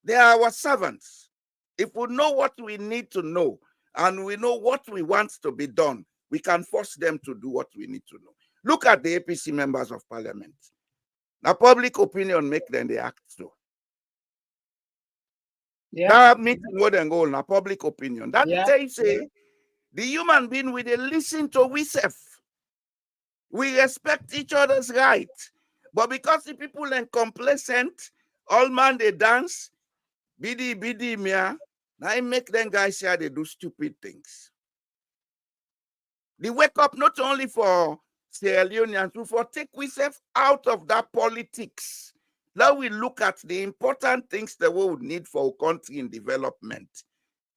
They are our servants. If we know what we need to know and we know what we want to be done, we can force them to do what we need to know. Look at the APC members of parliament. Now, public opinion make them they act so. Yeah. That meeting more than goal, now public opinion. That Yeah. they say the human being will they listen to ourselves. We respect each other's right. But because the people are complacent, all man they dance, bidi mia, now I make them guys here they do stupid things. They wake up not only for Sierra Leoneans, but for take ourselves out of that politics. Now we look at the important things that we would need for our country in development.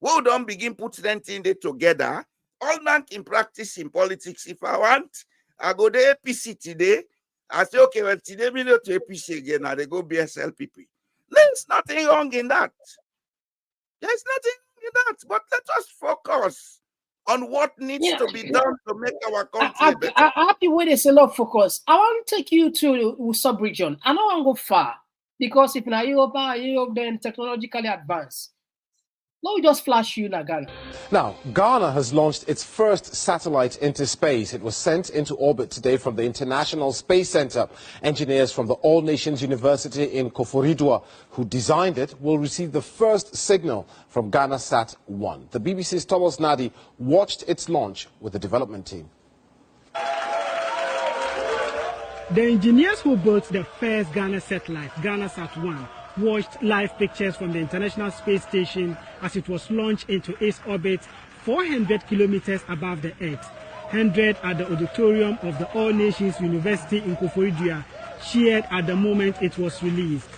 We don't begin putting them together. All man can practice in politics. If I want, I go to APC today. I say, okay, well, today we go to APC again, and they go BSLPP. There's nothing wrong in that. There's nothing wrong in that. But let us focus on what needs to be done to make our country better. I'm happy with this a lot of focus. I want to take you to the sub-region. I don't want to go far because if now Europe then technologically advanced. No, we just flash you in Ghana. Now, Ghana has launched its first satellite into space. It was sent into orbit today from the International Space Center. Engineers from the All Nations University in Koforidua, who designed it, will receive the first signal from GhanaSat-1. The BBC's Thomas Nadi watched its launch with the development team. The engineers who built the first Ghana satellite, GhanaSat-1, watched live pictures from the International Space Station as it was launched into its orbit 400 kilometers above the Earth. 100 at the auditorium of the All Nations University in Koforidua cheered at the moment it was released.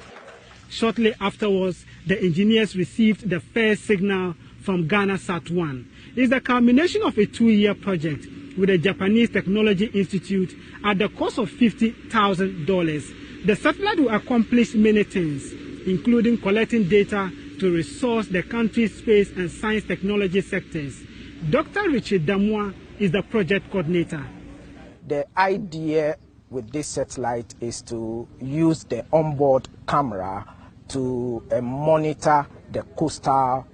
Shortly afterwards, the engineers received the first signal from GhanaSat-1. It's the culmination of a 2-year project with the Japanese Technology Institute at the cost of $50,000. The satellite will accomplish many things, including collecting data to resource the country's space and science technology sectors. Dr. Richard Damwa is the project coordinator. The idea with this satellite is to use the onboard camera to monitor the coastal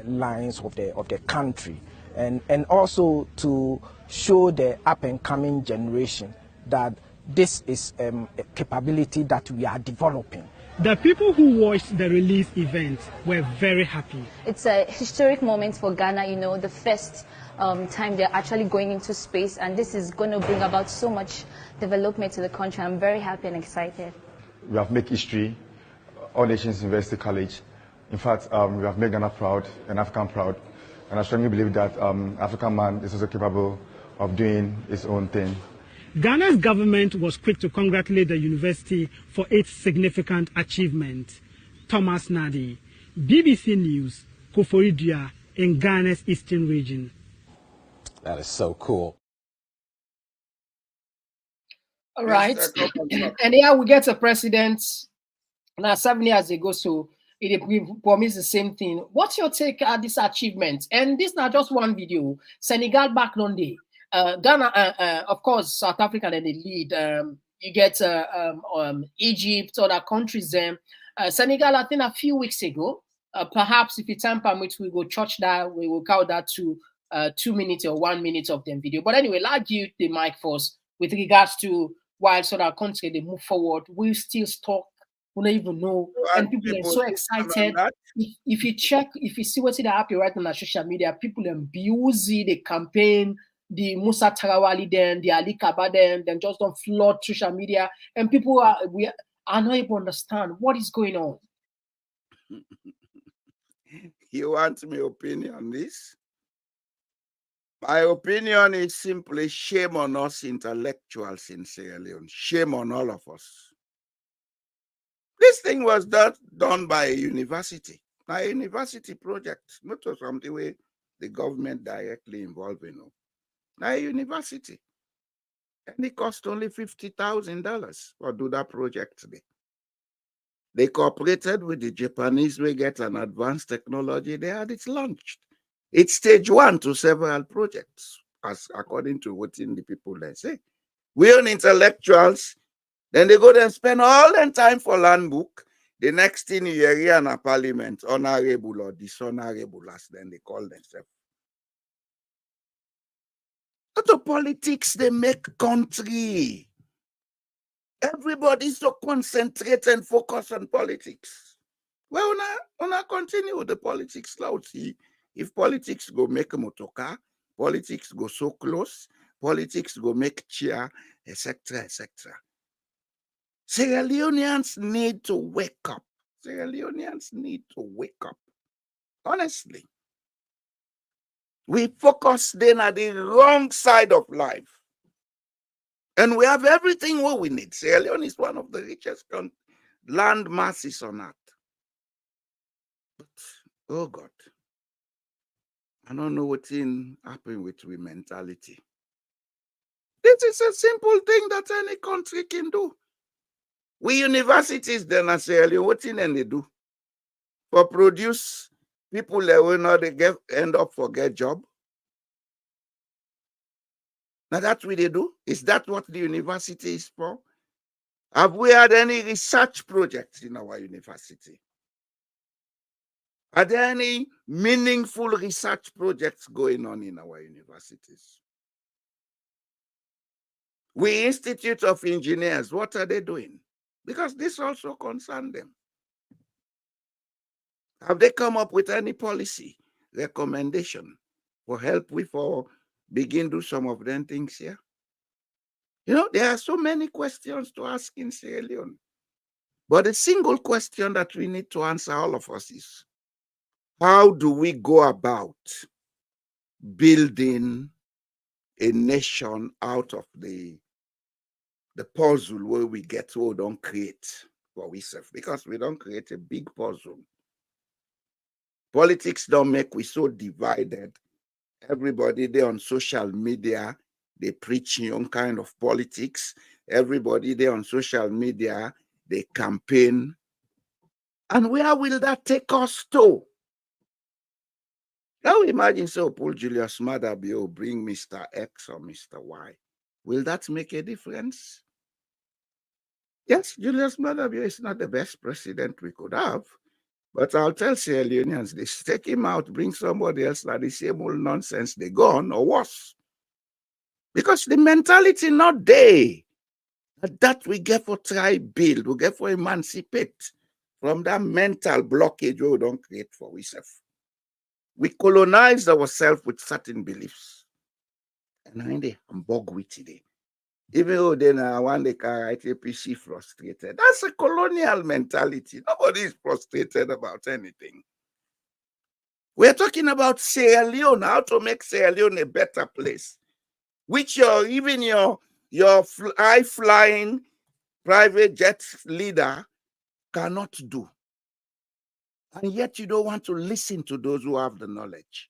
lines of the country and also to show the up-and-coming generation that this is a capability that we are developing. The people who watched the release event were very happy. It's a historic moment for Ghana, you know, the first time they're actually going into space, and this is going to bring about so much development to the country. I'm very happy and excited. We have made history, All Nations University College. In fact, we have made Ghana proud and African proud, and I strongly believe that African man is also capable of doing his own thing. Ghana's government was quick to congratulate the university for its significant achievement. Thomas Nadi, BBC News, Koforidua, in Ghana's eastern region. That is so cool. All right. And here we get a president now 7 years ago, so it promised the same thing. What's your take at this achievement? And this is not just one video. Senegal back on day. Ghana, of course, South Africa, and they lead. You get Egypt, other countries there. Senegal, I think a few weeks ago, perhaps if you time permits, we will touch that, we will count that to 2 minutes or 1 minute of the video. But anyway, like you, the mic first, with regards to while so that country, they move forward, we still stuck. We don't even know. And people are so excited. If you check, if you see what's happening right now on social media, people are busy, the campaign, the Musa Tarawali then, the Ali Kaba then just don't flood social media, and people are not able to understand what is going on. You want my opinion on this? My opinion is simply shame on us intellectuals in Sierra Leone. Shame on all of us. This thing was done by a university, a university project, not something where the government directly involved in. A university, and it cost only $50,000 for do that project today. They cooperated with the Japanese. We get an advanced technology. They had it launched. It's stage 1 to several projects, as according to what in the people they say. We own intellectuals. Then they go there and spend all their time for land book. The next thing you hear in a parliament, honorable or dishonorable, as then they call themselves. But the politics, they make country. Everybody's so concentrate and focus on politics. Well, una continue with the politics now. See, if politics go make motoka, politics go so close, politics go make chair, etc., etc. Sierra Leoneans need to wake up. Sierra Leoneans need to wake up. Honestly. We focus then at the wrong side of life. And we have everything what we need. Sierra Leone is one of the richest land masses on earth. But, oh God, I don't know what's happening with we mentality. This is a simple thing that any country can do. We universities then at Sierra Leone, what thing they do? For produce people that will not end up for get job. Now that's what they do. Is that what the university is for? Have we had any research projects in our university? Are there any meaningful research projects going on in our universities? We Institute of Engineers, what are they doing? Because this also concerns them. Have they come up with any policy recommendation for help with or begin do some of them things here? You know, there are so many questions to ask in Sierra Leone. But the single question that we need to answer, all of us, is how do we go about building a nation out of the puzzle where we get to we don't create for ourselves? Because we don't create a big puzzle. Politics don't make we so divided. Everybody there on social media, they preach young kind of politics. Everybody there on social media, they campaign. And where will that take us to? Now imagine so Paul Julius Madabio bring Mr. X or Mr. Y. Will that make a difference? Yes, Julius Madabio is not the best president we could have. But I'll tell Sierra Leoneans, they take him out, bring somebody else like the same old nonsense, they gone or worse. Because the mentality not there. That we get for try build, we get for emancipate from that mental blockage we don't create for ourselves. We colonize ourselves with certain beliefs. And I they humbug with today. Even though then one they can write APC frustrated. That's a colonial mentality. Nobody is frustrated about anything. We're talking about Sierra Leone, how to make Sierra Leone a better place, which even your high-flying private jet leader cannot do. And yet you don't want to listen to those who have the knowledge.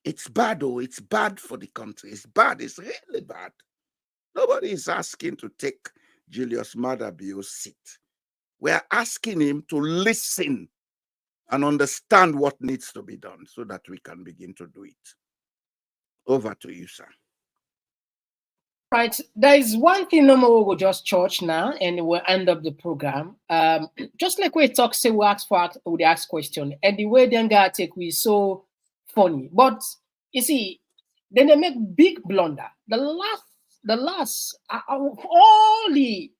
It's bad, oh, it's bad for the country. It's bad, it's really bad. Nobody is asking to take Julius Madabio's seat. We're asking him to listen and understand what needs to be done so that we can begin to do it. Over to you, sir. Right. There is one thing no more we'll just church now and we'll end up the program. Just like we talk, say we ask question, and the way they gotta take we so funny. But you see, then they make big blunder. The last all the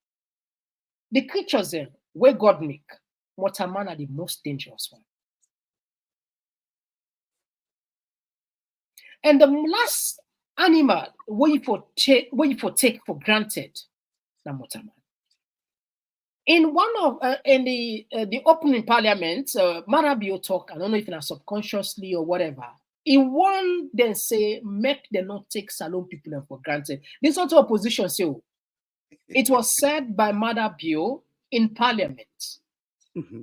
creatures then where God make, Waterman are the most dangerous one. And the last animal where you take for granted, na Waterman. In one of in the opening parliament, Madabio talk, I don't know if it's subconsciously or whatever. He won then say make them not take Salon people for granted. This sort of opposition say it was said by Madabio in parliament. Mm-hmm.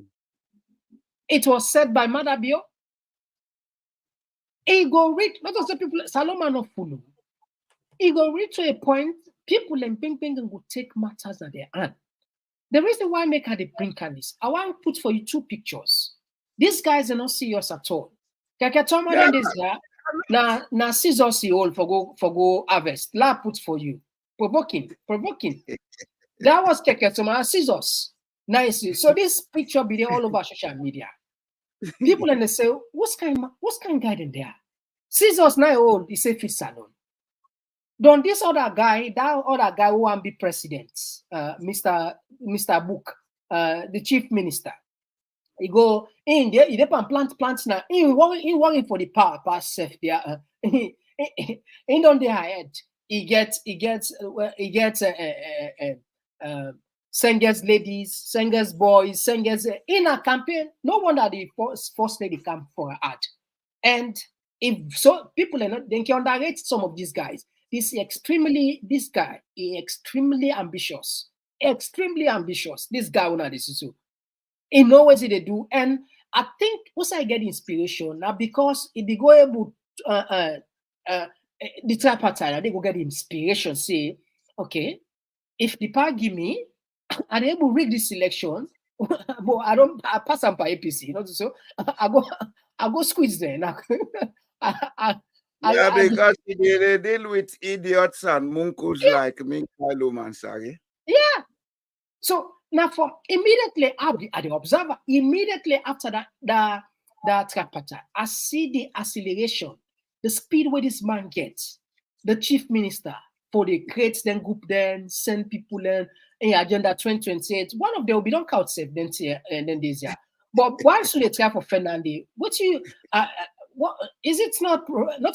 It was said by Madabio. He go read, let us say people Salon not follow. He go read to a point, people in Ping will take matters at their hand. The reason why I make her the bring this, I want to put for you two pictures. These guys are not serious at all. Kakatoma then this guy, na scissors all for go harvest. La put for you. Provoking. That was Keketoma scissors. Nice. So this picture be there all over social media. People and they say, what's kind of guy in there? Scissors now old, he say fit salon. Don't this other guy, that other guy who want be president, Mr. Book, the chief minister. He go in there, he plant now. He working for the power pass safe there. He don't there ahead. He gets singers ladies, singers boys, singers in a campaign. No wonder the first lady come for her ad. And if so, people are not, they can underrate some of these guys. This guy is extremely ambitious. Extremely ambitious. This guy will this is so. He knows what they do. And I think once I get inspiration now because if they go able the tripartite, they go get inspiration, say, okay, if the party give me, I'm able to read this election, but I pass them by APC, you know, so I go squeeze there now. Because they deal with idiots and munkos like Minkailo Mansari. Yeah. So now from immediately at the observer, immediately after that tripartite, I see the acceleration, the speed where this man gets, the chief minister, for the create then group then send people in agenda 2028. One of them will be done count safe then then this year. But why should they try for Fernandi? What is it not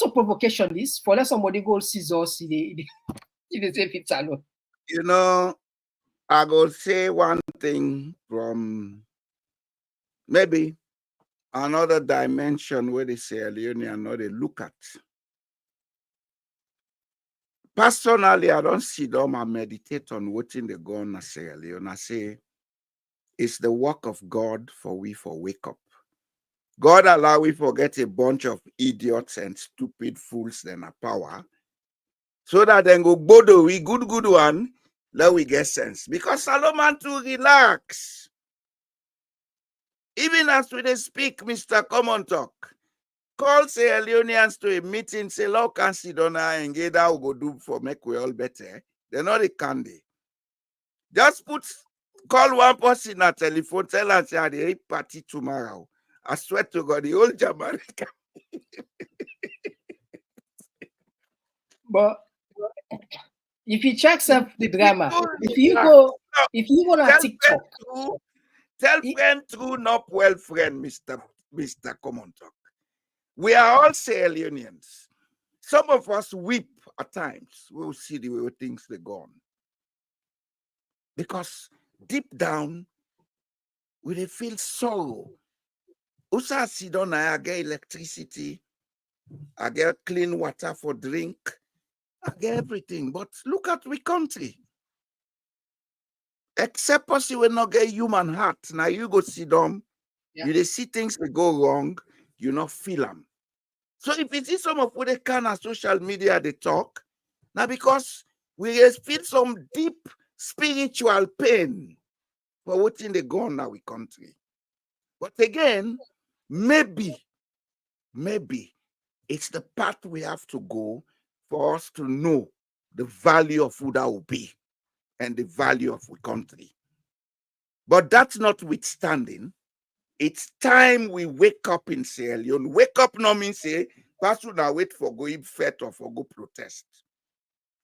a provocation this for let somebody go scissors the safe it's alone? You know, I go say one thing from maybe another dimension where the Sierra Leonean know they look at. Personally, I don't sit down and meditate on watching the go on Sierra Leone. I say it's the work of God for wake up. God allow we forget a bunch of idiots and stupid fools then a power, so that then go bodo we good one, let we get sense. Because Solomon to relax. Even as we speak, Mr. Komon-Tok, call Sierra Leoneans to a meeting, say, "Low can sit down and get out go do for make we all better." They're not a candy. Just call one person at telephone, tell us say the party tomorrow. I swear to God, the whole Jamaica. But if you check the drama, if you go on TikTok, tell friend true, not well friend, Mr. Komon-Tok. We are all Sierra Leoneans. Some of us weep at times. We'll see the way things they go on. Because deep down, we feel sorrow. Usa sit down, I get electricity, I get clean water for drink, I get everything. But look at we country. Except us, you will not get human heart. Now you go sit down, you see things that go wrong, you not feel them. So if you see some of what they can on social media, they talk, now because we feel some deep spiritual pain for what's in the go on our country. But again, maybe it's the path we have to go for us to know the value of who that will be and the value of the country. But that's notwithstanding, it's time we wake up in Sierra Leone. Wake up no means say, person now wait for go fet or for go protest.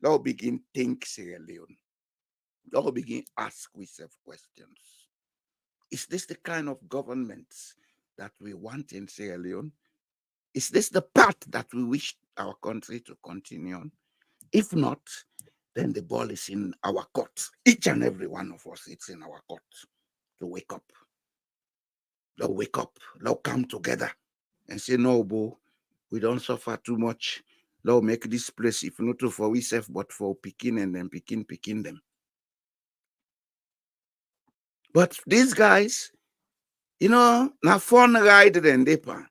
Now begin think Sierra Leone. Now begin ask ourselves questions. Is this the kind of government that we want in Sierra Leone? Is this the path that we wish our country to continue on? If not, then the ball is in our court. Each and every one of us, it's in our court to wake up. They'll wake up. They'll come together and say, no, Bo, we don't suffer too much. They'll make this place, if not for we self, but for picking and then picking them. But these guys, now fun ride than deeper.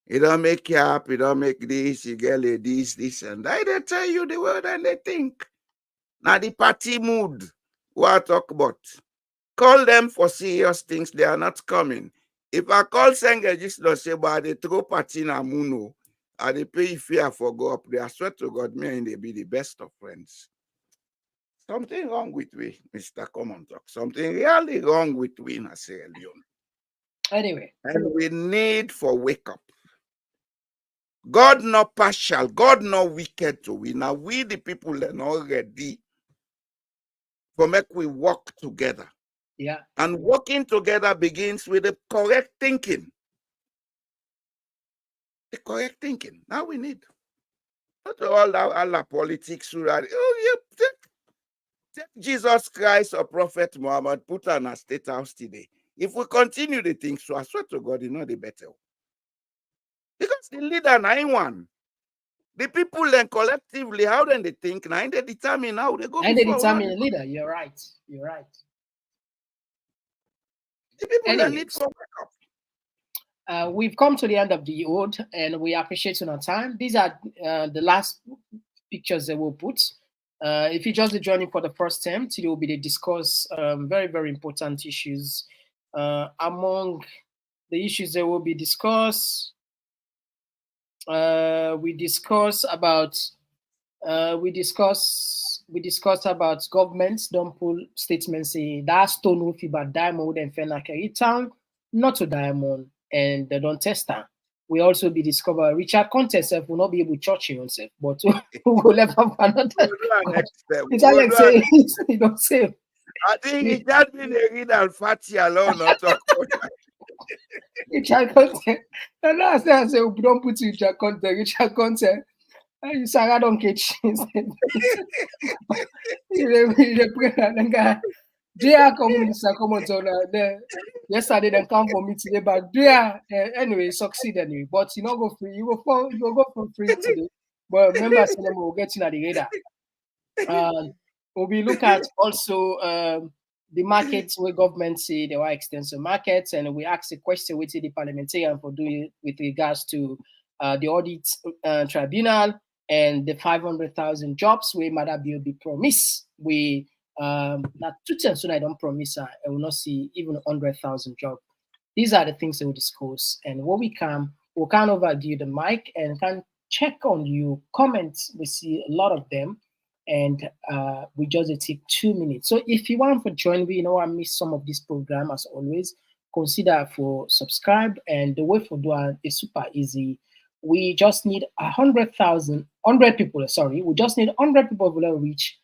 You don't make you up, you don't make this, you get this, and that. They tell you the word and they think. Now the party mood, what I talk about. Call them for serious things, they are not coming. If I call Senga just don't say, but they throw party na muno, and they pay fear for go up there, I swear to God, me and they be the best of friends. Something wrong with we, Mr. Komon-Tok. Something really wrong with we in Sierra Leone. Anyway. And we need for wake up. God not partial, God not wicked to we. Now we the people are not ready for make we work together. Yeah. And working together begins with the correct thinking. The correct thinking. Now we need. Not all that politics. Oh, yeah. Take Jesus Christ or Prophet Muhammad, put on a state house today. If we continue the things, so I swear to God, it's not the better. Because the leader, now one. The people then collectively, how then they think, now they determine how they go. And they determine the leader. You're right. You're right. The people that need for backup. We've come to the end of the ode, and we appreciate your time. These are the last pictures that we'll put. If you just joining for the first time, today will be to discuss very, very important issues. Among the issues that will be discussed, we discussed about governments don't pull statements say that stone roof about diamond and fenakeri town, not to diamond, and they don't test that. We also be discover Richard Contest will not be able to church himself, but we will let him another. It's like say he don't say. I think it had been a read and fatty alone, not talk about that. Richard Contest. And last time I say we don't put Richard Contest. Richard Contest. You Sarah don't catch. Dear communist, yesterday they come for me today, but dear anyway, succeed anyway. But you not go free, you will go for free today. But remember, we'll get you at the radar. We'll be look at also the markets where government say there are extensive markets, and we ask a question with the parliamentarian for doing with regards to the audit tribunal and the 500,000 jobs where Madam be promised. We not 2 times soon I don't promise I will not see even 100,000 jobs. These are the things that we discuss, and when we come, we'll kind of give the mic and can check on you comments. We see a lot of them, and we just take 2 minutes. So if you want to join me, I miss some of this program as always, consider for subscribe, and the way for doing is super easy. We just need 100 people. Sorry, we just need 100 people to reach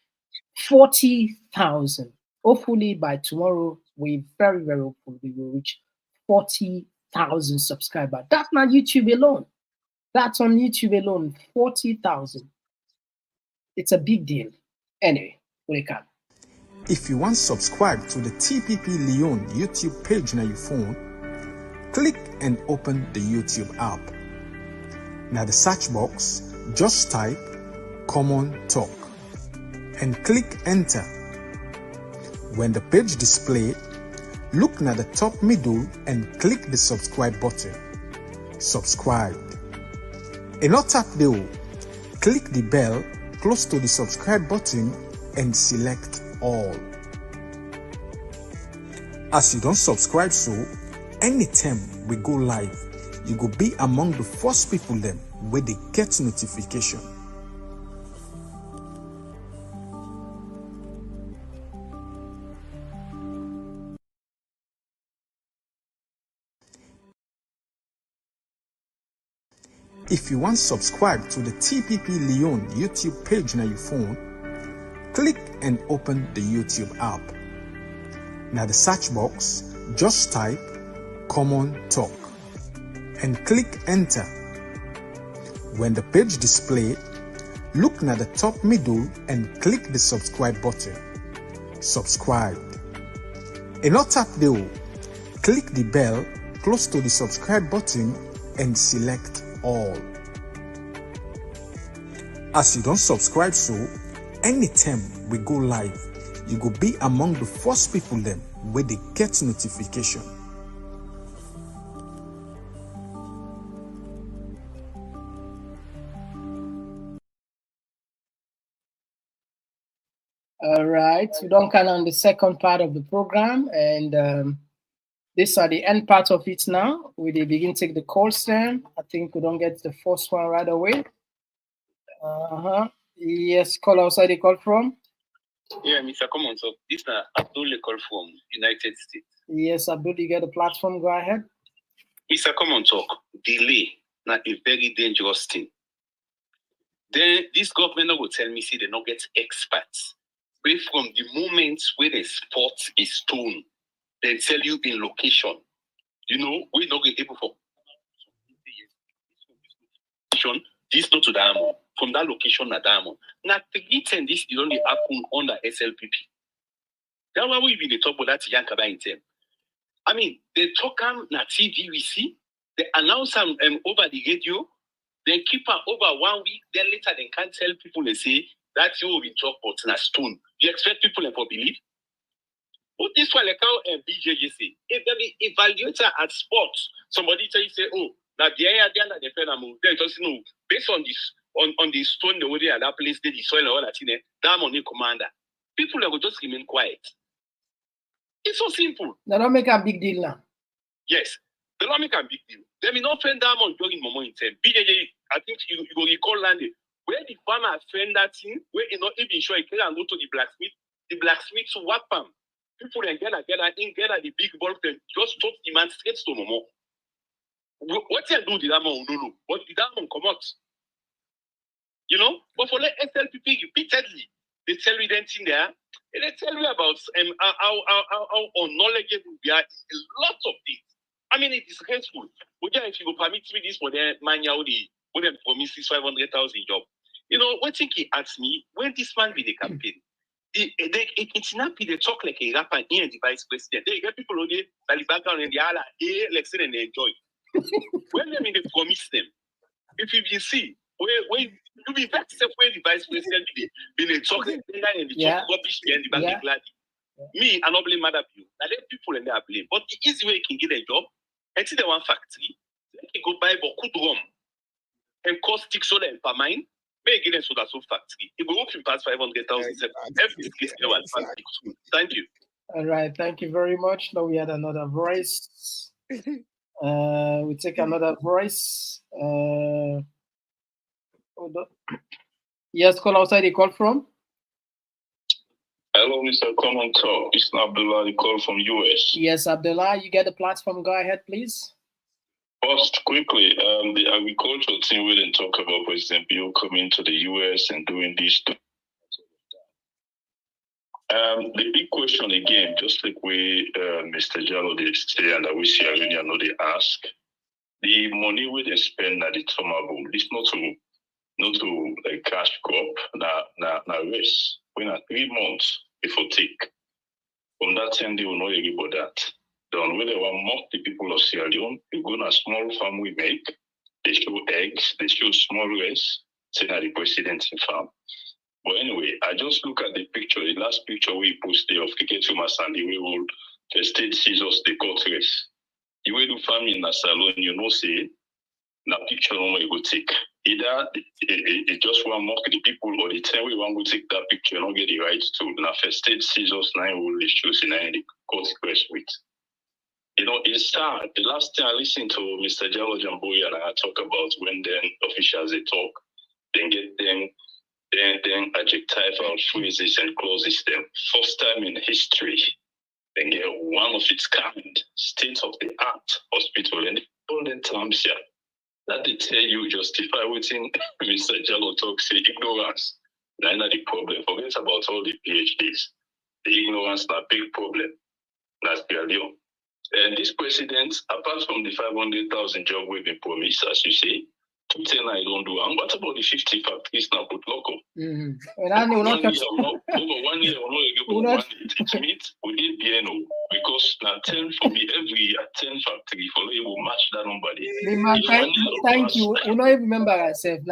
40,000. Hopefully by tomorrow, we very, very hopeful we will reach 40,000 subscribers. That's not YouTube alone. That's on YouTube alone, 40,000. It's a big deal. Anyway, we can. If you want to subscribe to the TPP Leon YouTube page on your phone, click and open the YouTube app. Now the search box, just type Komon-Tok and click enter. When the page display, look at the top middle and click the subscribe button. Subscribe. And not tap the click the bell close to the subscribe button and select all. As you don't subscribe, so anytime we go live, you go be among the first people them where they get notification. If you want to subscribe to the TPP Leon YouTube page on your phone, click and open the YouTube app. Now the search box, just type Komon-Tok and click enter. When the page display, look at the top middle and click the subscribe button. Subscribe. And not tap the click the bell close to the subscribe button and select all. As you don't subscribe, so anytime we go live, you go be among the first people them where they get notification. All right, we don't count on the second part of the program, and these are the end part of it now. We begin to take the calls then. I think we don't get the first one right away. Yes, call outside the call from. Yeah, Mr. Komon-Tok, this is Abdul call from United States. Yes, Abdul, you get the platform. Go ahead. Mr. Komon-Tok, delay now a very dangerous thing. Then this government will tell me, see, they not get experts. But from the moment where the spot is stone, they tell you in location. You know, we're not able for this not to diamond. From that location at diamond. Now, and this is only happen under SLPP. That's why we've been the top of that Yankaba in term. I mean, they talk na TV we see, they announce them over the radio, then keep her over 1 week, then later they can't tell people and say that you will be talk about na stone. You expect people to believe? But this one, like how BJJ say, if they evaluator at sports, somebody tell you say, oh, now the area that they fell move, they just know based on this on the stone the way they are that place, the soil and all that in there, that money commander. People will just remain quiet. It's so simple. They don't make a big deal now. Yes, they don't make a big deal. They may not spend diamond during moment in time. BJJ, I think you will recall landed where the farmer spend that thing, where he not even sure he can go to the blacksmith to work farm. People then get the big bulk, then just talk the man straight to Momo. What you do the diamond, no, but the diamond come out. You know, but for the SLPP repeatedly, they tell you that thing there, and they tell you about how unknowledgeable we are in a lot of things. I mean, it is disgraceful. But yeah, if you go permit me this for the man, when they promise 500,000 job. You know, what thing he asked me, when this man be the campaign, it's not they talk like a rapper here and the vice president. They get people on the background and they listen and they enjoy. When they promise them, if you see, where you be back to where the vice president be talking and the talk rubbish and the bank glad. Me, I not blame Madam you. Now let people and they are blame. But the easy way you can get a job, and see the one factory, they can go buy beaucoup drum and caustic soda and permine. May get a soda so factory. It will open past 500,000. Thank you. All right, thank you very much. Now we had another voice. We take another voice. Yes, call outside. You call from? Hello, Mr. Komon-Tok. It's Abdullah. The call from US. Yes, Abdullah. You get the platform. Go ahead, please. First, quickly, the agricultural team we didn't talk about President Bill coming to the US and doing this. The big question again, just like we Mr. Jallo did say, and we see Irene, I know they ask, the money we they spend at the Tomabo, it's not to like cash crop, na race. When at 3 months before take. From that time they will know about that. Then when they want mock the people of Sierra Leone, they go on a small farm we make, they show eggs, they show small race, saying that the president in farm. But anyway, I just look at the picture, the last picture we posted of Kiketu Sandy, we will the state scissors the court race. You will do farm in a salon, you know, say, na picture no you go take. Either it just want mock the people or the time we want to take that picture, not get the right to na first state scissors 9 will issues in the court press with. You know, it's sad. The last time I listened to Mr. Jallo Jamboy and I talk about when then officials they talk, then get them then adjectival phrases and clauses them. First time in history, then get one of its kind, state-of-the-art hospital in golden times here. That they tell you justify within Mr. Jallo talk say ignorance. That's not the problem. Forget about all the PhDs. The ignorance is a big problem. That's Sierra Leone. And this president, apart from the 500,000 job we've been promised, as you say, 210 I don't do. And what about the 50 factories now put local? Over 1 year, it means we did BNO because now 10 for me every year, 10 factory for you will match that number. Thank you. We don't even remember ourselves.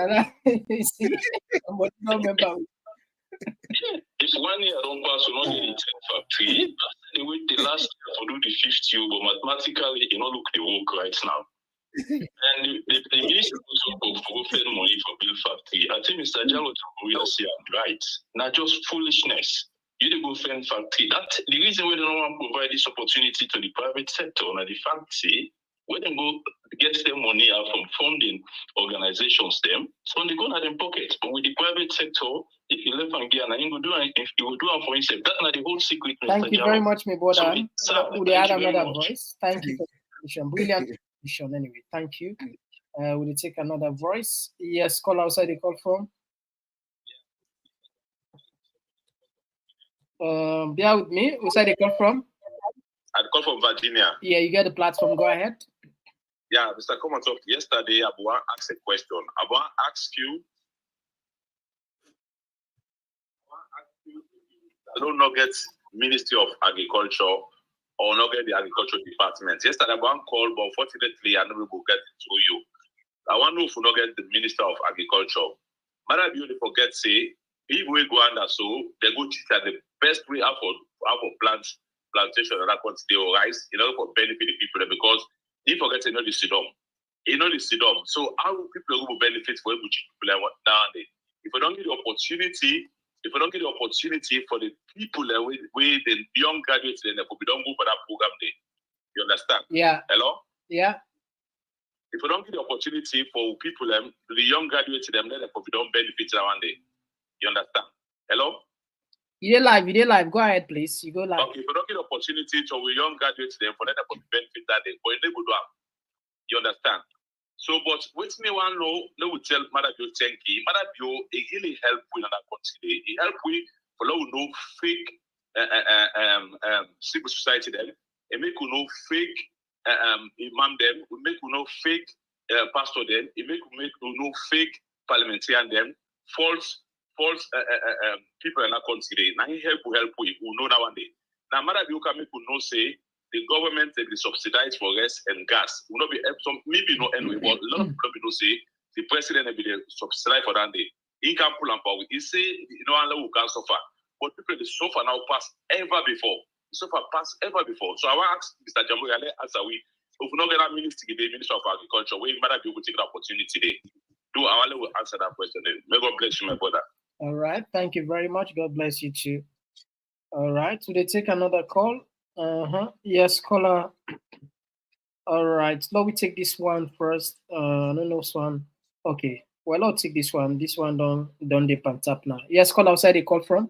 If 1 year don't pass, we don't get the 10 factory. Anyway, the last year for do the 50, but mathematically, you know, look the work right now. And the minister also for spend money for build factory. I think Mr. Jallo will say right. Not just foolishness. You go find factory. That the reason we don't want to provide this opportunity to the private sector. Now the factory, when they go get them money out from funding organizations them, so they go in their pocket. But with the private sector, if you left and get and you go do it, if you will do it for yourself, that's not the whole secret. Thank you very much, my brother. Would add another much. voice? Thank you for the contribution. Brilliant contribution anyway. Thank you. Will you take another voice? Yes, call outside the call from. Bear with me. Outside the call from? I call from Virginia. Yeah, you get the platform. Go ahead. Yeah, Mr. Komon-Tok, yesterday Abuan asked a question. Abuan asked you, I don't know, get Ministry of Agriculture or not get the Agriculture Department. Yesterday Abuan called, but unfortunately I never will get it through you. I want to know if we not get the Minister of Agriculture. Mother you forget say, if we go under so they go teach that the best way out for plantation and that quantity of rice in order for benefit the people there, because if forget the sidom. So how will people will benefit for people nowadays? If we don't get the opportunity, for the people where the young graduates then we don't go for that program there. You understand? Yeah. Hello? Yeah. If we don't get the opportunity for people the young graduates then we don't benefit one day. You understand? Hello? You did live. Go ahead, please. You go live. Okay, if we don't get the opportunity to we young graduates then for them to benefit that day, but they go down. You understand? So, but with me one know, they will tell Mother Bio Tenki, Mother Bio, it really help with that country. It help with for no fake civil society then. It make you know fake imam them. We make you know fake pastor them. It make you know fake parliamentarian them. False people in that country. Now he help we who know that one day. Now Mother Bio can make you know say the government they be subsidized for gas and gas. Will not be some maybe no anyway, but a lot of people don't say the president will be subsidized for that day. He can pull and power. He say who can suffer. But people they suffer now past ever before. So I want to ask Mr. Jambo answer we if we not get that minister of Agriculture, we might be able to take the opportunity today. I will answer that question then. May God bless you, my brother. All right. Thank you very much. God bless you too. All right. So they take another call. Yes, caller. All right. Let me take this one first. No, this one. Okay. Well, I'll take this one. This one don't depend tap now. Yes, call outside the call from.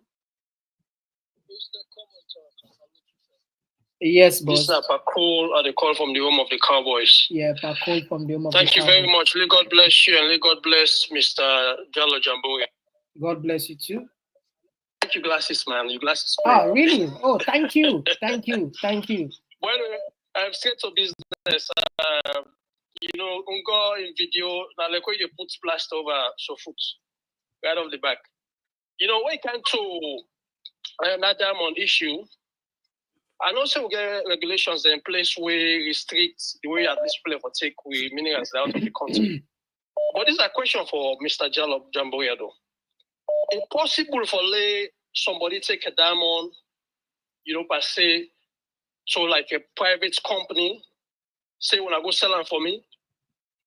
Yes, boss. This is Pakul at the call from the home of the Cowboys. Yeah, Pakul from the home of Thank the you Cowboys. very much. May God bless you and may God bless Mr. Jallo Jamboya. God bless you too. Thank you, glasses, man. Your glasses. Oh, really? Oh, thank you. Thank you. Well, I'm scared of business. Ungo in video, now like when you put splash over so foot right off the back. When it comes to another diamond issue, and also we get regulations in place where restrict the way at least people for take with minerals out of the country. But this is a question for Mr. Jallo Jamboya though. Impossible for somebody take a diamond, per se, so like a private company, say when I go sell them for me,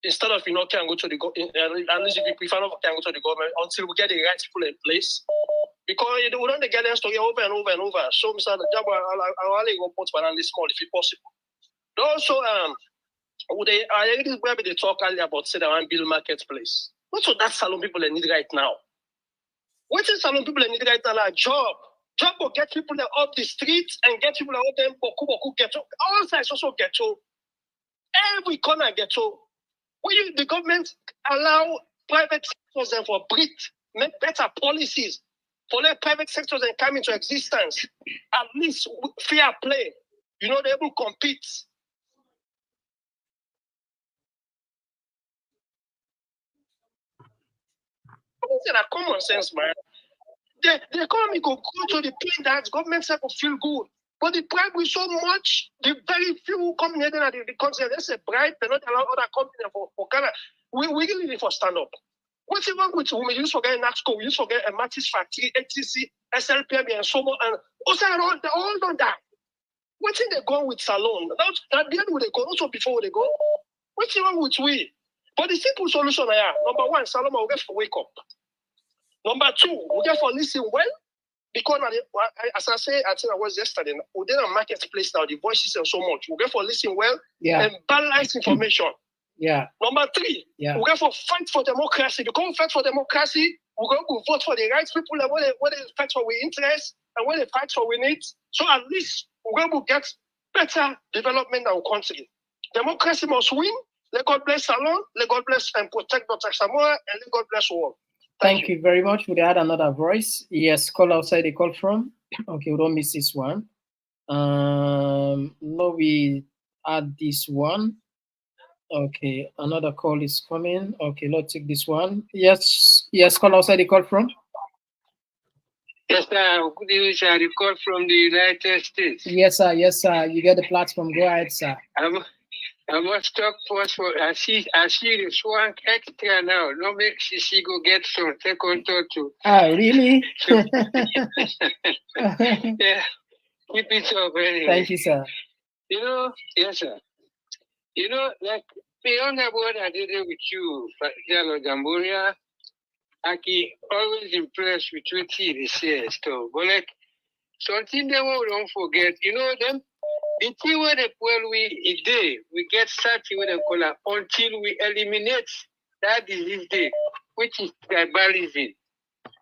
instead of can go to the government, unless if you prefer not can go to the government until we get the right people in place. Because we don't get them story over and over and over. So Mr. Jabo, I'll only go put one small if it's possible. Also, I already where they talk earlier about say that one build marketplace. What's so that salon people they need right now? What is salon people they need right now? A job will get people that up the streets and get people that out them boku ghetto. All sides also ghetto. Every corner ghetto. Will the government allow private sectors and for breed, make better policies for let private sectors and come into existence? At least fair play. They're able to compete. It's a common sense, man. The economy go to the point that government sector feel good. But the bribe is so much, the very few companies that the country, there's a bribe, they're not allowed other companies for Ghana. We really need to stand up. What's the wrong with we used to get NAXCO, we used to get a Mattis factory, HTC, SLPM, and so on, and also they all don't die. What's in they go with Salon? At the end will they go, also before they go. What's the wrong with we? But the simple solution is, number one, Salon will get for wake up. Number two, we get for listen well. Because as I think I was yesterday, we did a marketplace now, the voices and so much. We get for listen well and balance information. Yeah. Number 3, we're going to fight for democracy. To come fight for democracy, we're going to vote for the right people and when they fight for our interests and when they fight for our needs. So at least we're going to get better development in our country. Democracy must win. Let God bless Salon. Let God bless and protect Dr. Samoa. And let God bless all. Thank you very much. We had another voice. Yes, call outside the call from. Okay, we don't miss this one. No, we add this one. Okay, another call is coming. Okay, let's take this one. Yes, call outside the call from. Yes, sir. Good evening, sir. I call from the United States. Yes, sir. You get the platform. Go ahead, sir. I must talk first for I see this one extra now. No make CC go get some second thought too. Really? Yeah. Keep it up anyway. Thank you, sir. Yes, sir. Like beyond what I did with you, Jalo Jamburia, I keep always impressed with what he says. So, but like something that we don't forget, them. The thing where we get started with the color until we eliminate that disease day, which is tribalism.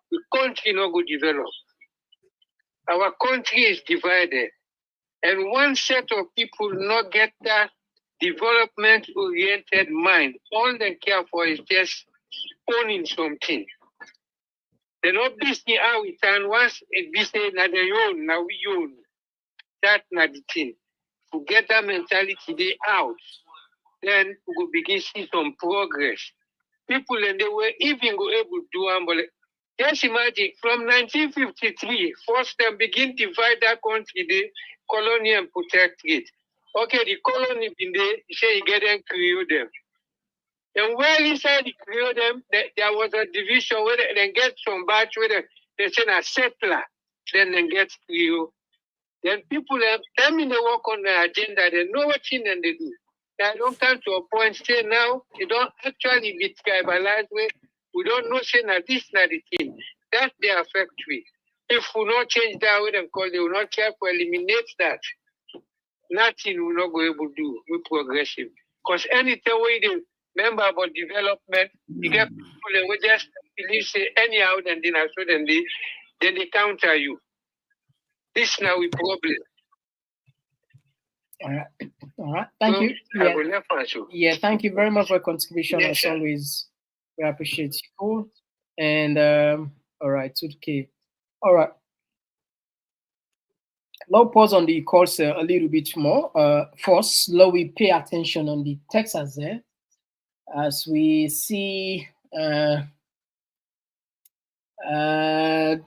The country not go develop. Our country is divided. And one set of people not get that development-oriented mind. All they care for is just owning something. They're not busy how we turn once it be say now they own, now we own. That's not the thing. To get that mentality they out, then we will begin to see some progress. People and they were even go able to do but just imagine from 1953, first them begin to divide that country, the colony and protectorate. Okay, the colony been there, say you get them create them. And where inside the create them, there was a division where they get some batch where they send a settler, then they get create. Then people, them in the work on the agenda, they know what thing and they do. They don't come to a point, say now, they don't actually be tribalized with. We don't know, say, now this not the thing. That's their factory. If we not change that way, because they will not care to eliminate that, nothing will not go able to do with progressive. Because anything we do, remember about development, you get people that will just believe, say, anyhow, and then they counter you. This now we problem. All right. Thank you. I will never answer. Yeah, thank you very much for your contribution. Yes, as always, we appreciate you. And all right, 2K. All right. Now pause on the calls a little bit more. First, now we pay attention on the Texas there, as we see.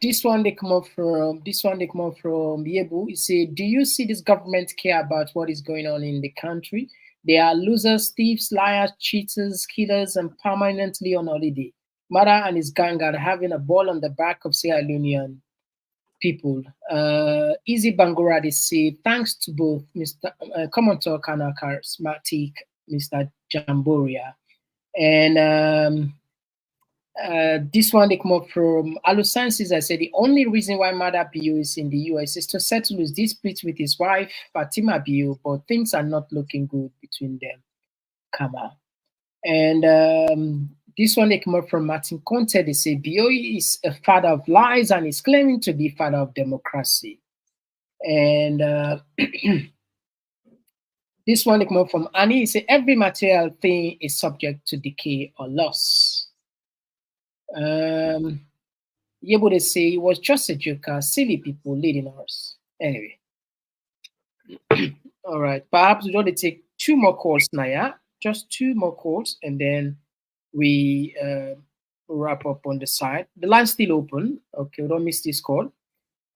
This one they come up from Yebu. He said, do you see this government care about what is going on in the country? They are losers, thieves, liars, cheaters, killers, and permanently on holiday. Mada and his gang are having a ball on the back of Sierra Leonean people. Easy Bangura, they say, thanks to both Mr. Komon-Tok and our charismatic Mr. Jamboria. And this one they come up from Alu Sciences. I said the only reason why Mada Bio is in the US is to settle his dispute with his wife Fatima Bio, but things are not looking good between them. Kama. And this one they come up from Martin Conte. They say Bio is a father of lies and is claiming to be father of democracy. And this one they come up from Annie. He say every material thing is subject to decay or loss. Yebo, they say it was just a joker, silly people leading us. Anyway. All right. Perhaps we only take 2 more calls now, yeah? Just 2 more calls, and then we wrap up on the side. The line's still open. Okay, we don't miss this call.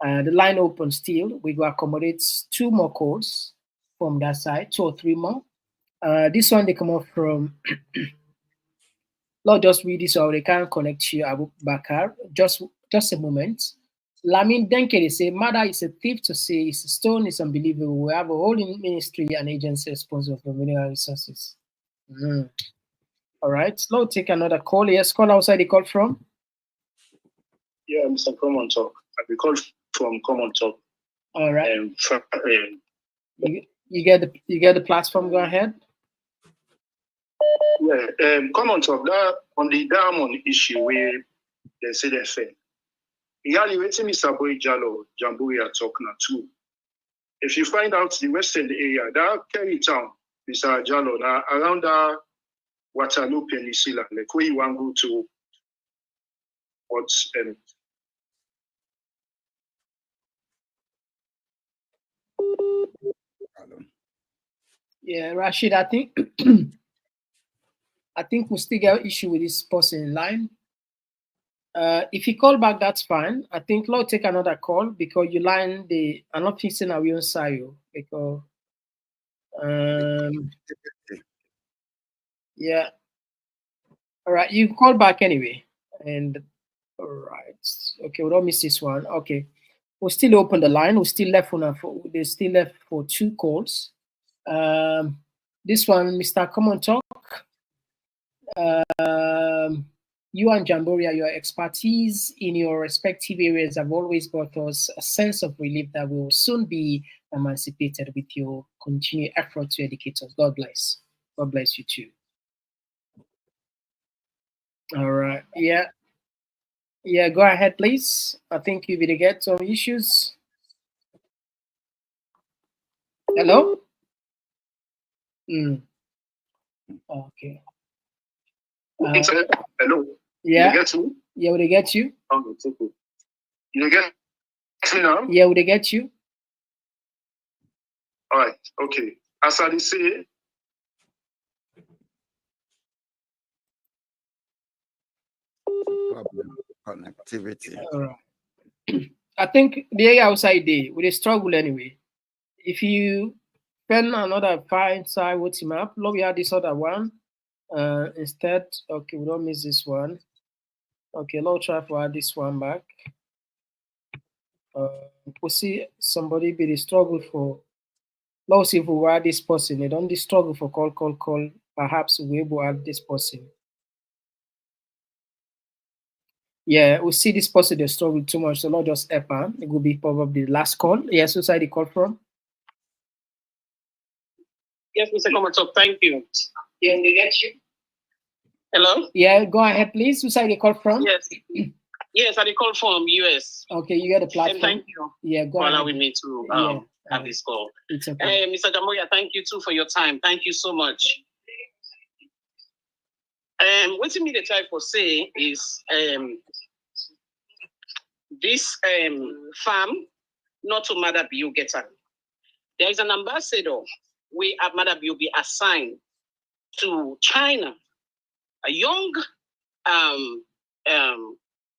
The line open still. We will accommodate 2 more calls from that side, 2 or 3 more. This one they come up from Lord, just read this or they can't connect you, Abu Bakar. Just a moment. Lamin Denke, they say, Mada is a thief to say it's a stone is unbelievable. We have a whole ministry and agency responsible for mineral resources. All right. Lord, take another call. Yes, call outside the call from. Yeah, Mr. Komon-Tok. We call from Komon-Tok. All right. You get the platform. Go ahead. Yeah, Komon-Tok, that on the diamond issue where they say they fair. Really, waiting Mr. Boy Jalo, Jambuya talk now too. If you find out the western area, that Kerry town, Mr. Jalo, now around that Waterloo Peninsula, like where you want to go to what's Yeah, Rashid, I think I think we still got issue with this person in line. If you call back, that's fine. I think Lord take another call because you line the I'm not fixing our own side because yeah. All right, you call back anyway. And all right. Okay, we don't miss this one. Okay. We'll still open the line. We're still left they're still left for 2 calls. This one, Mr. Komon-Tok. You and Jamboria, your expertise in your respective areas have always brought us a sense of relief that we will soon be emancipated with your continued effort to educate us. God bless. God bless you too. All right. Yeah. Yeah, go ahead, please. I think you will get some issues. Hello? Okay. Hello? Yeah. You get me? Yeah, will they get you? Oh, it's okay. You get me now? Yeah, will they get you? All right, okay. As I say, problem connectivity. All right. I think the area outside there will they struggle anyway. If you spend another 5 inside what's him up, love you had this other one. Instead, okay, we don't miss this one. Okay, let's try to add this one back. We'll see somebody be the struggle for. Let's see if we add this person. They don't struggle for call. Perhaps we will add this person. Yeah, we see this person they struggle too much, so not just EPA. It will be probably the last call. Yes, who's the call from? Yes, Mr. Komon-Tok, thank you. Yeah, they get you. Hello? Yeah, go ahead, please. Who's the call from? Yes. Yes, I call from US. Okay, you get the platform. And thank you. Yeah, go for ahead. allowing me to have this call. It's okay. Mr. Jamboria, thank you too for your time. Thank you so much. What me the type for say is this farm, not to Mother Bio getter. There is an ambassador we at Mother Bio be assigned to China, a young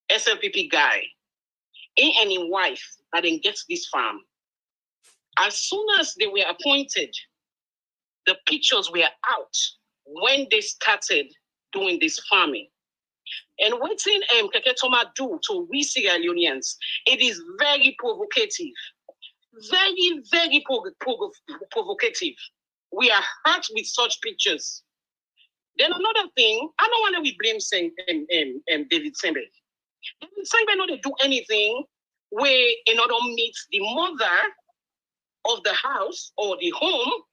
SLPP guy, and his wife, that then gets this farm. As soon as they were appointed, the pictures were out when they started doing this farming. And what Keketoma do to we Sierra Leoneans, it is very provocative. Very, very provocative. We are hurt with such pictures. Then another thing, I don't want to blame David Sembe. David Sembe not to do anything where in order to meet the mother of the house or the home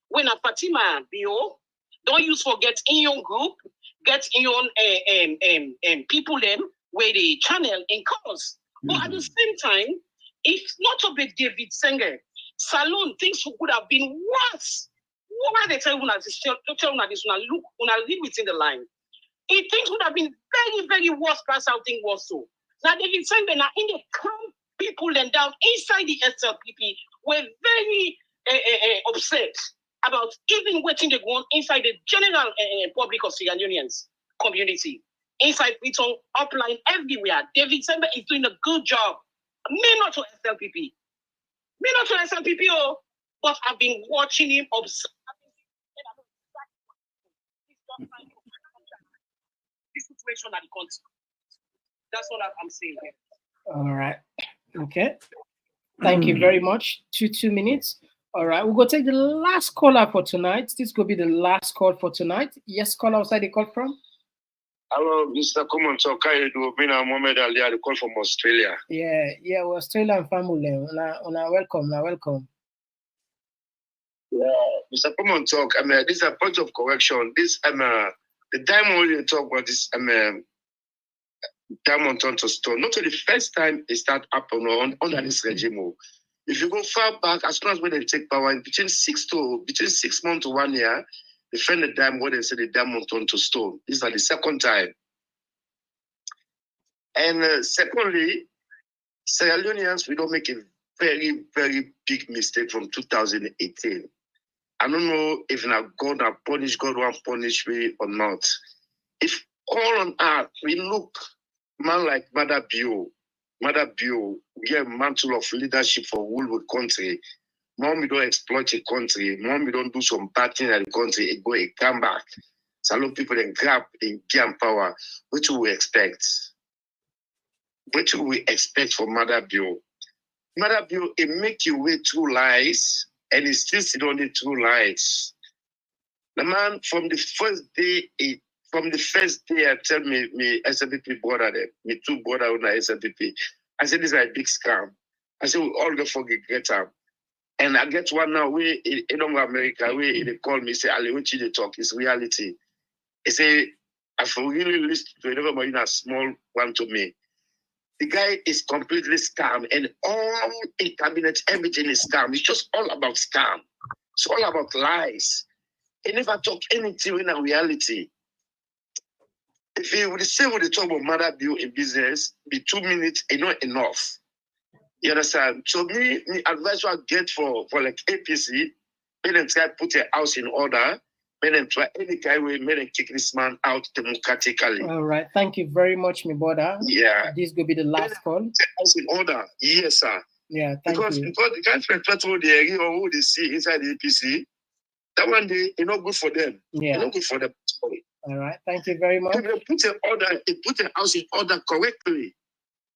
when a Fatima Bio don't use forget in your group, get in your people them where they channel in cause. But at the same time, if not to be David Senge, Salon, things could have been worse. Why they tell you this? Look, when I live within the line, things would have been very, very worse. Class how things was so. Now David Senge, now in the camp, people then down inside the SLPP were very upset about even waiting to go on inside the general public of Sierra Leoneans community. Inside Piton, upline, everywhere. David Sembe is doing a good job. Me not to SLPP. Me not to SLPP, but I've been watching him observe this situation at the country. That's what I'm saying here. All right. Okay. Thank you very much. 2 minutes. All right. We'll go take the last caller for tonight. This will be the last call for tonight. Yes, caller outside the call from? Hello, Mr. Komon-Tok. I do been a Mohammed Ali. I call from Australia. Yeah, we're Australian family. Welcome. Mr. Komon-Tok, this is a point of correction. This the diamond you talk about this diamond turned to stone. Not the first time it start happening under this regime. If you go far back, as soon as when they take power, between 6 months to 1 year, they find the diamond where they say the diamond turned to stone. This is the second time. And secondly, Sierra Leoneans, we don't make a very, very big mistake from 2018. I don't know if now God will punish, God will punish me or not. If all on earth we look, man like Mother Bio, we get a mantle of leadership for rule with country. Mom, we don't exploit the country. Mom, we don't do some bad thing at the country. It come back. So a lot of people then grab in gain power. What do we expect? What do we expect from Mother Bio? Mother Bio, it make you wait through lies, and it still sit on the true lies. The man from the first day, I tell me SLP brother there, me two brother on the SLP. I said this is a big scam. I said we all go for Greta. And I get one now where in America where they call me say Ali, what you talk is reality. They say I for really listen to everybody in a small one to me. The guy is completely scam, and all in cabinet, everything is scam. It's just all about scam. It's all about lies. He never talk anything in a reality. If he would say what they talk about Mother Bill in business, be 2 minutes, it's not enough. You understand? So me advice I get for like APC, may them try put a house in order, may them try any kind of way, may them kick this man out democratically. All right. Thank you very much, my brother. Yeah. This will be the last call. House in order. Yes, sir. Yeah, thank you. Because the kind of people they agree or who they see inside the APC, that one day it's not good for them. Yeah. It's not good for them. All right. Thank you very much. If they put a house in order correctly,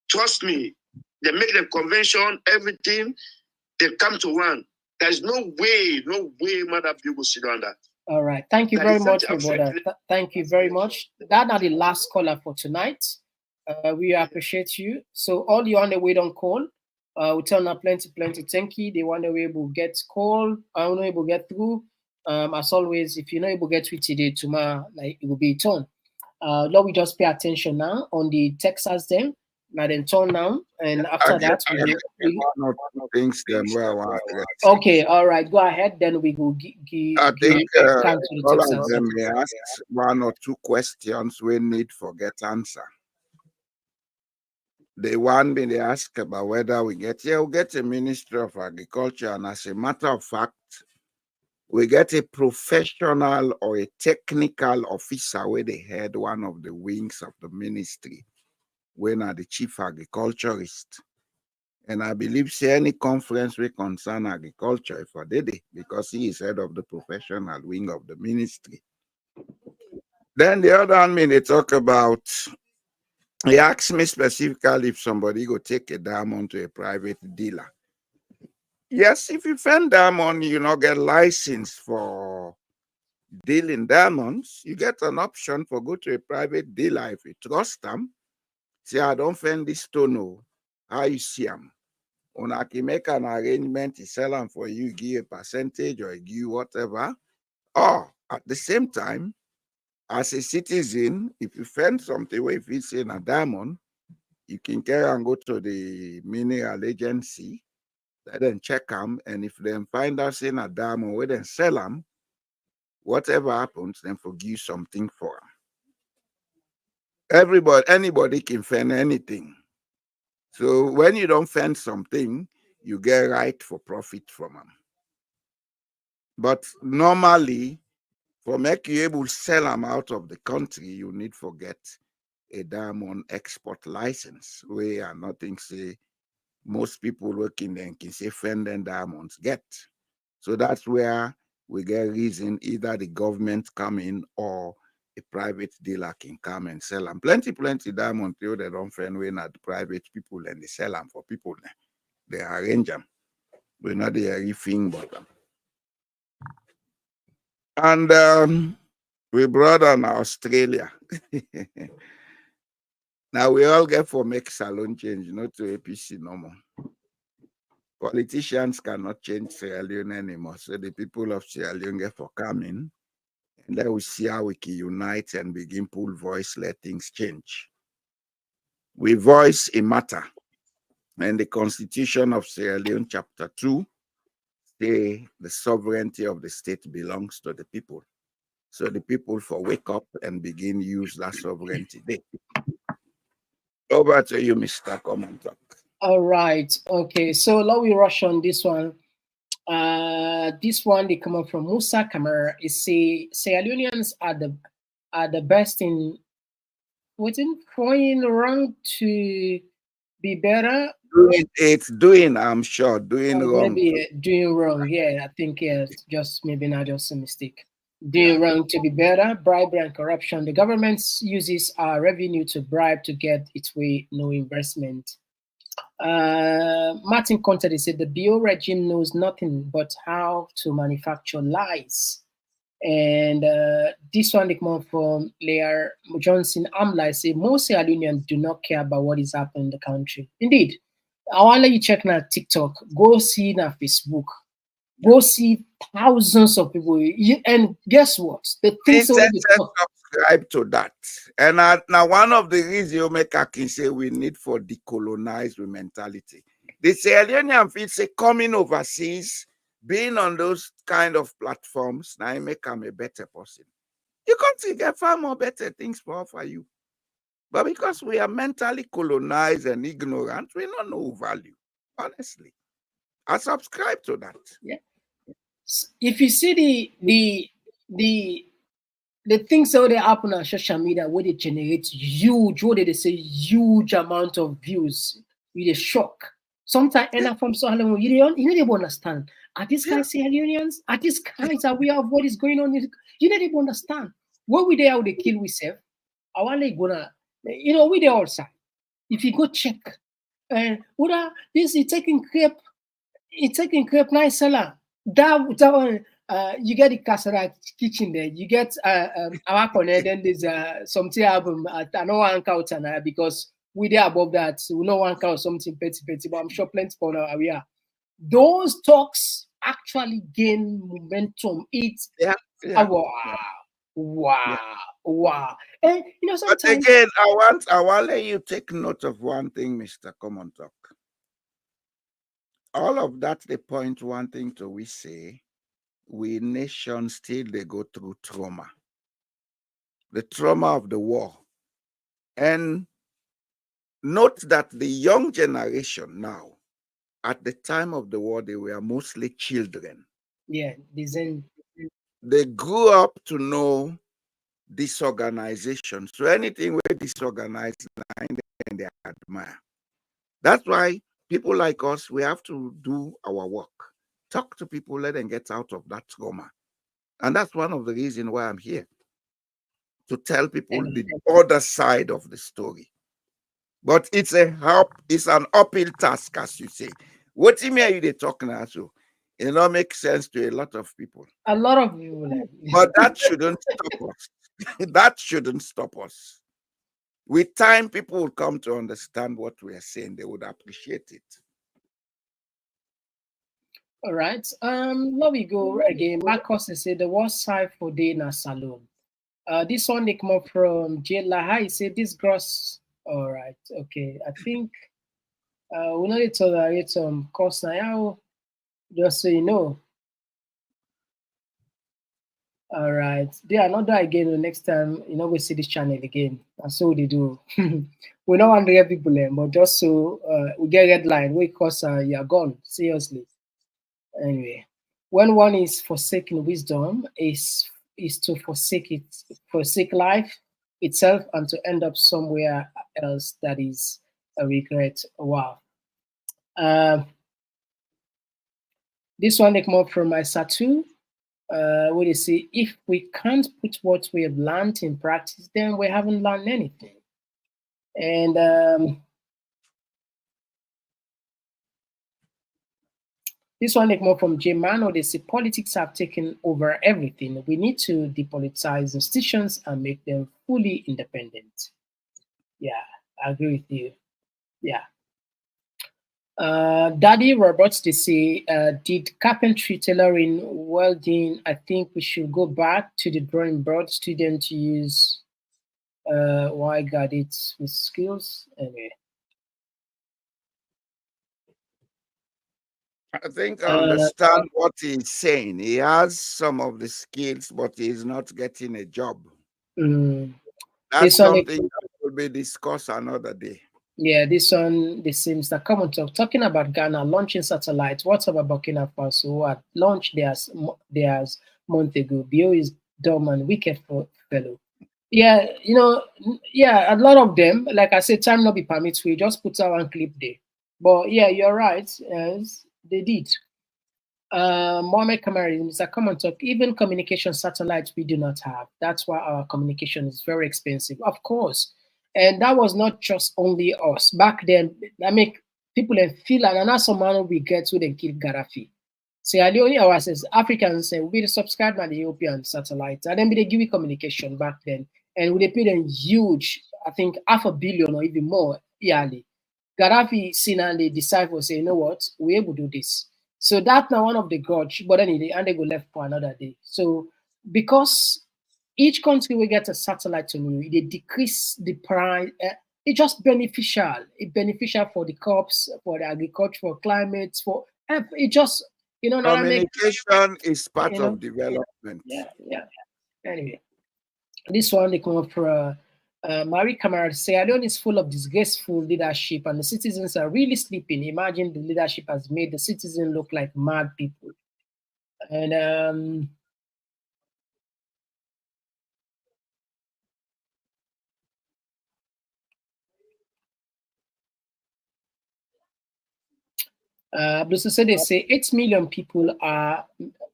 trust me, they make the convention, everything, they come to one. There's no way Mother Bill will sit on that. All right. Thank you very much, my brother. Thank you very much. That are the last caller for tonight. We appreciate you. So all you on the way don't call. We tell them plenty. Thank you. They want to be able to get call. I don't know able to get through. As always, if you're not able to get through today, tomorrow, like it will be turn. Lord, we just pay attention now on the Texas them. Now then turn now, and after that, okay, all right, go ahead. Then we go I think all of them may ask 1 or 2 questions we need for get answer. The one they ask about whether we get a Ministry of Agriculture, and as a matter of fact, we get a professional or a technical officer where they head one of the wings of the ministry. When are the chief agriculturist, and I believe say any conference we concern agriculture if I did it, because he is head of the professional wing of the ministry. Then the other one, they talk about, he asked me specifically if somebody go take a diamond to a private dealer. Yes, if you find diamond, you not get license for dealing diamonds, you get an option for go to a private dealer if you trust them. Say, I don't find this stone. How you see them? When I can make an arrangement to sell them for you, give a percentage or give whatever. Or at the same time, as a citizen, if you find something where if it's in a diamond, you can carry and go to the mineral agency, let them check them, and if they find us in a diamond, we then sell them, whatever happens, then forgive something for them. Anybody can find anything. So when you don't find something, you get right for profit from them. But normally, for make you able to sell them out of the country, you need to get a diamond export license. We are nothing say most people working there can say find them diamonds get. So that's where we get reason either the government come in or a private dealer can come and sell them. Plenty diamond they don't find when at the private people and they sell them for people. They arrange them. We're not the everything but them. And we brought on Australia. Now we all get for make salon change, not to APC no more. Politicians cannot change Sierra Leone anymore. So the people of Sierra Leone get for coming, and then we see how we can unite and begin pull voice, let things change. We voice a matter. And the Constitution of Sierra Leone, Chapter 2, say the sovereignty of the state belongs to the people. So the people for wake up and begin use that sovereignty. Over to you, Mr. Komon-Tok. All right. Okay. So let me rush on this one. This one they come up from Musa Kamara. It say Sierra Leoneans are the best in going wrong to be better. Doing, I'm sure, doing wrong. Maybe doing wrong. Yeah, I think just maybe not just a mistake. Doing wrong to be better, bribery and corruption. The government uses our revenue to bribe to get its way, no investment. Martin Conte said the BO regime knows nothing but how to manufacture lies. And this one come from Leah Johnson Amla say most Sierra Leoneans do not care about what is happening in the country. Indeed, I want to let you check now TikTok, go see now Facebook, go see thousands of people, and guess what? The things subscribe to that. And now one of the reasons you make can say we need for decolonize with mentality. The Sierra Leonean feel say coming overseas, being on those kind of platforms, now you make them a better person. You can't get far more better things for offer you. But because we are mentally colonized and ignorant, we don't know value. Honestly, I subscribe to that. Yeah. If you see the things that they happen on social media, where they generate huge, what they say huge amount of views, with a shock. Sometimes, and from so long, you don't understand. Are these guys Sierra Leoneans? Are these guys aware of what is going on? You don't even understand. What we there, how they kill we self? I want to gonna, we there outside. If you go check, and this is taking crepe, nice seller. That one, you get the Casara kitchen there. You get our connect. Then there's something album. I know one count because we there above that. So we know one count something petty. But I'm sure plenty for now. We are. Those talks actually gain momentum. It's wow. And sometimes. But again, I want to let you take note of one thing, Mr. Komon-Tok. All of that, they point one thing to we say, we nations still they go through trauma. The trauma of the war. And note that the young generation now, at the time of the war, they were mostly children. Yeah, they grew up to know disorganization. So anything where disorganized, they admire. That's why people like us, we have to do our work. Talk to people, let them get out of that trauma. And that's one of the reasons why I'm here. To tell people the other side of the story. But it's an uphill task, as you say. What do you mean they talking now? So it don't make sense to a lot of people. A lot of people. But that shouldn't stop us. That shouldn't stop us. With time, people will come to understand what we are saying. They would appreciate it. All right. Let me go again. Marcos said the worst side for day na salon. This one they come up from J Laha. He said this gross. All right. Okay. I think we know it tolerate some cost now. Just so you know. All right. There another again. The next time we see this channel again. That's all they do. We don't want to get people in, but just so we get red line. We cause you're gone. Seriously. Anyway, when one is forsaking wisdom, is to forsake life itself, and to end up somewhere else that is a regret. Wow. This one they come up from my Satu. Where they say, if we can't put what we have learned in practice, then we haven't learned anything. And this one they come up from J Mano. They say politics have taken over everything. We need to depoliticize institutions and make them fully independent. Yeah, I agree with you. Yeah. Daddy Roberts, they say, did carpentry, tailoring, welding. I think we should go back to the drawing board. Students use why got it with skills anyway. I think I understand what he's saying. He has some of the skills, but he's not getting a job. That's something that will be discussed another day. Yeah, this one, this seems that Komon-Tok talking about Ghana launching satellites. What's about Burkina Faso who had launched theirs month ago? Bio is dumb and wicked fellow. Yeah, you know, yeah, a lot of them, like I said, time not be permits. We just put out one clip there. But yeah, you're right. Yes, they did. Mohammed Kamari, Mr. Komon-Tok, even communication satellites we do not have. That's why our communication is very expensive, of course. And that was not just only us. Back then, I mean, people in Finland, and that's some money we get to then kill Gaddafi. So the only ourselves, Africans, say we subscribe to the European satellites, and then we give communication back then. And we pay them huge, I think $500 million or even more yearly. Gaddafi seen and they decide for say, you know what, we able to do this. So that's now one of the grudge, but then they go left for another day. So because each country will get a satellite to you, they decrease the price. It's just beneficial. It's beneficial for the crops, for the agriculture, for climate, for it just communication is part of development. Yeah. Anyway, this one they come from Marie Kamara say Leon is full of disgraceful leadership and the citizens are really sleeping. Imagine the leadership has made the citizens look like mad people. And said they say 8 million people are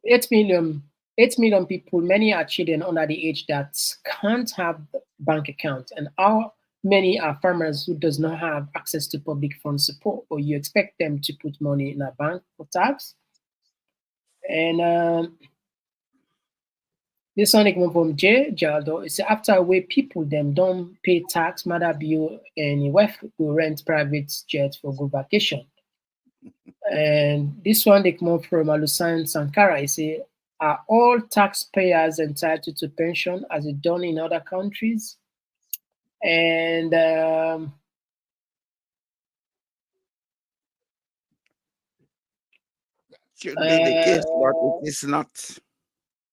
8 million people, many are children under the age that can't have bank accounts. And how many are farmers who does not have access to public fund support, or you expect them to put money in a bank for tax? And this one come from J. Jaldo. It's after way people them don't pay tax, matter bill, and wife go rent private jet for go vacation. And this one they come from Alusan Sankara. He say, are all taxpayers entitled to pension as it done in other countries? And should be the case, but it is not.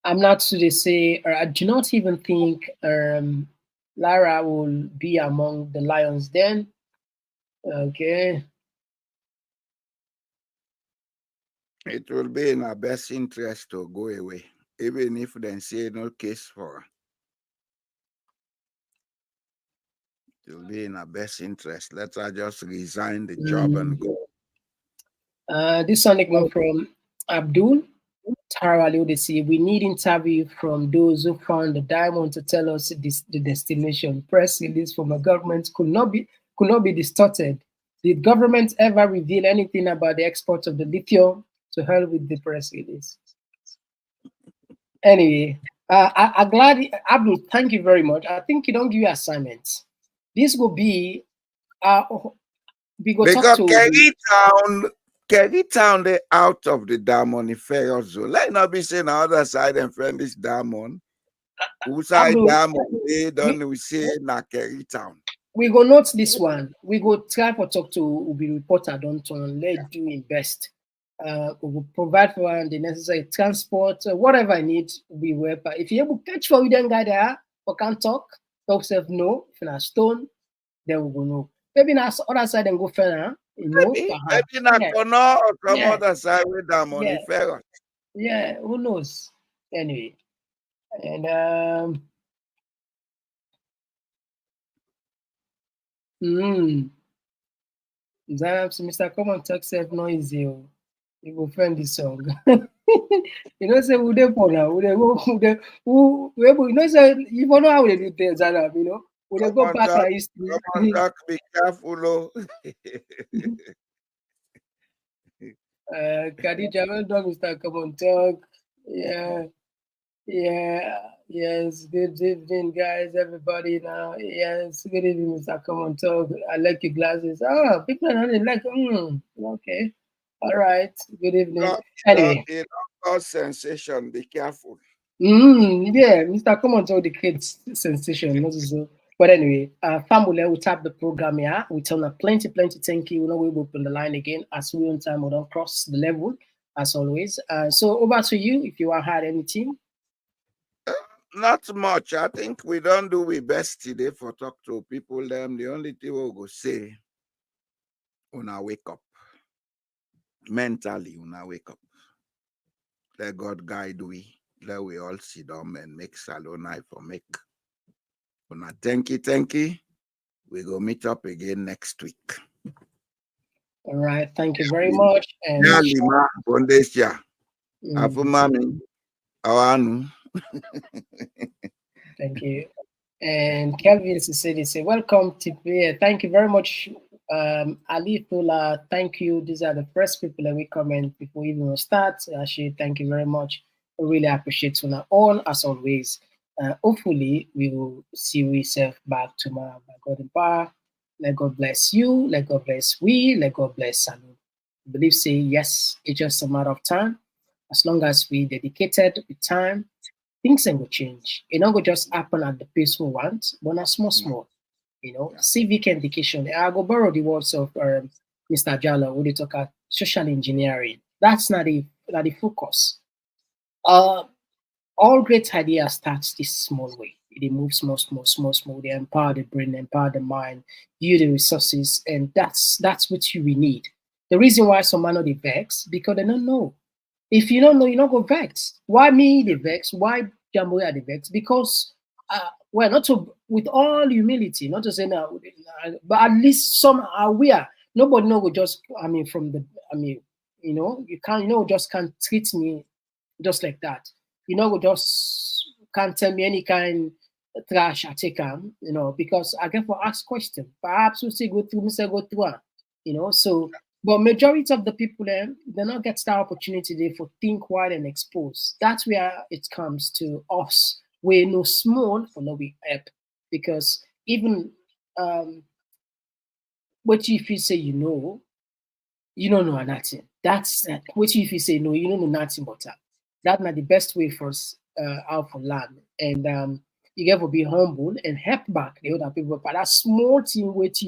I'm not to they say, or I do not even think Lara will be among the lions then. Okay. It will be in our best interest to go away, even if they say no case for her. It will be in our best interest. Let her just resign the job and go. This one come from Abdul Tarawali. They say we need interview from those who found the diamond to tell us the destination. Press release from a government could not be distorted. Did government ever reveal anything about the export of the lithium? To hell with the press release. Anyway, I'm glad, Abdul, thank you very much. I think you don't give you assignments. This will be we go because talk to Kerry Town, they out of the diamond in Ferrous zone. Let not be saying the other side and friend this diamond. Who side diamond they don't we say na Kerry Town. We go note this one. We go try to talk to Ubi reporter, don't turn. Let do in best. We will provide for the necessary transport, whatever I need. We will. But if you able to catch for we then guy there, we can talk self no. If na stone, then we go know. Maybe na other side and go further. You know, maybe na Kono or some other side with diamond in Ferrous. Yeah, who knows? Anyway, and Mr. Komon-Tok self no easy. You go find this song. You know, say we dey for now. We you know, say you know how we do things, you know. We dey go back to history. Komon-Tok, be careful, Khadija, well done, Mr. Komon-Tok. Yeah. Yeah, yes. Good evening, guys. Everybody now. Yes, good evening, Mr. Komon-Tok. I like your glasses. Oh, people are not like. Okay. All right. Good evening. Anyway. It cause sensation. Be careful. Yeah, Mr. Komon-Tok, the kids sensation, not so. But anyway, family, we tap the program here. We tell them plenty thank you. We know we will open the line again as we on time. We don't cross the level as always. So over to you if you want had anything. Not much. I think we don't do we best today for talk to people. Them the only thing we go say, una wake up mentally. Una wake up. Let God guide we. Let we all sit down and make salon for make. Una thank you. We go meet up again next week. All right. Thank you very much. And Lima, Bondesha. Afumami. Awanu. Thank you. And Kelvin say, welcome to thank you very much. Ali Tula, thank you. These are the first people that we comment before we even start. Actually, thank you very much. I really appreciate you on as always. Hopefully, we will see ourselves back tomorrow by God in power. Let God bless you. Let God bless we. Let God bless Salud. I believe, say yes, it's just a matter of time. As long as we dedicated with time, things will change. It not go just happen at the pace we want, but not small. Civic education. I go borrow the words of Mr. Jallo when they talk about social engineering. That's not the focus. All great ideas starts this small way. They move small. They empower the brain, empower the mind, use the resources, and that's what you need. The reason why some man not the vex because they don't know. If you don't know, you don't go vex. Why me the vex? Why Jamboree the vex? Because not to with all humility, not to say now, but at least some are aware. Nobody know just you can't just can't treat me just like that. Just can't tell me any kind of trash I take on, because I get for ask question. Perhaps we say go through, so but majority of the people they not get that opportunity there for think wide and expose. That's where it comes to us. We know small for no we help. Because even what if you say you don't know nothing. That's what if you say no, you don't know nothing but that. That's not the best way for us out for land. And you get to be humble and help back the other people. But that small thing with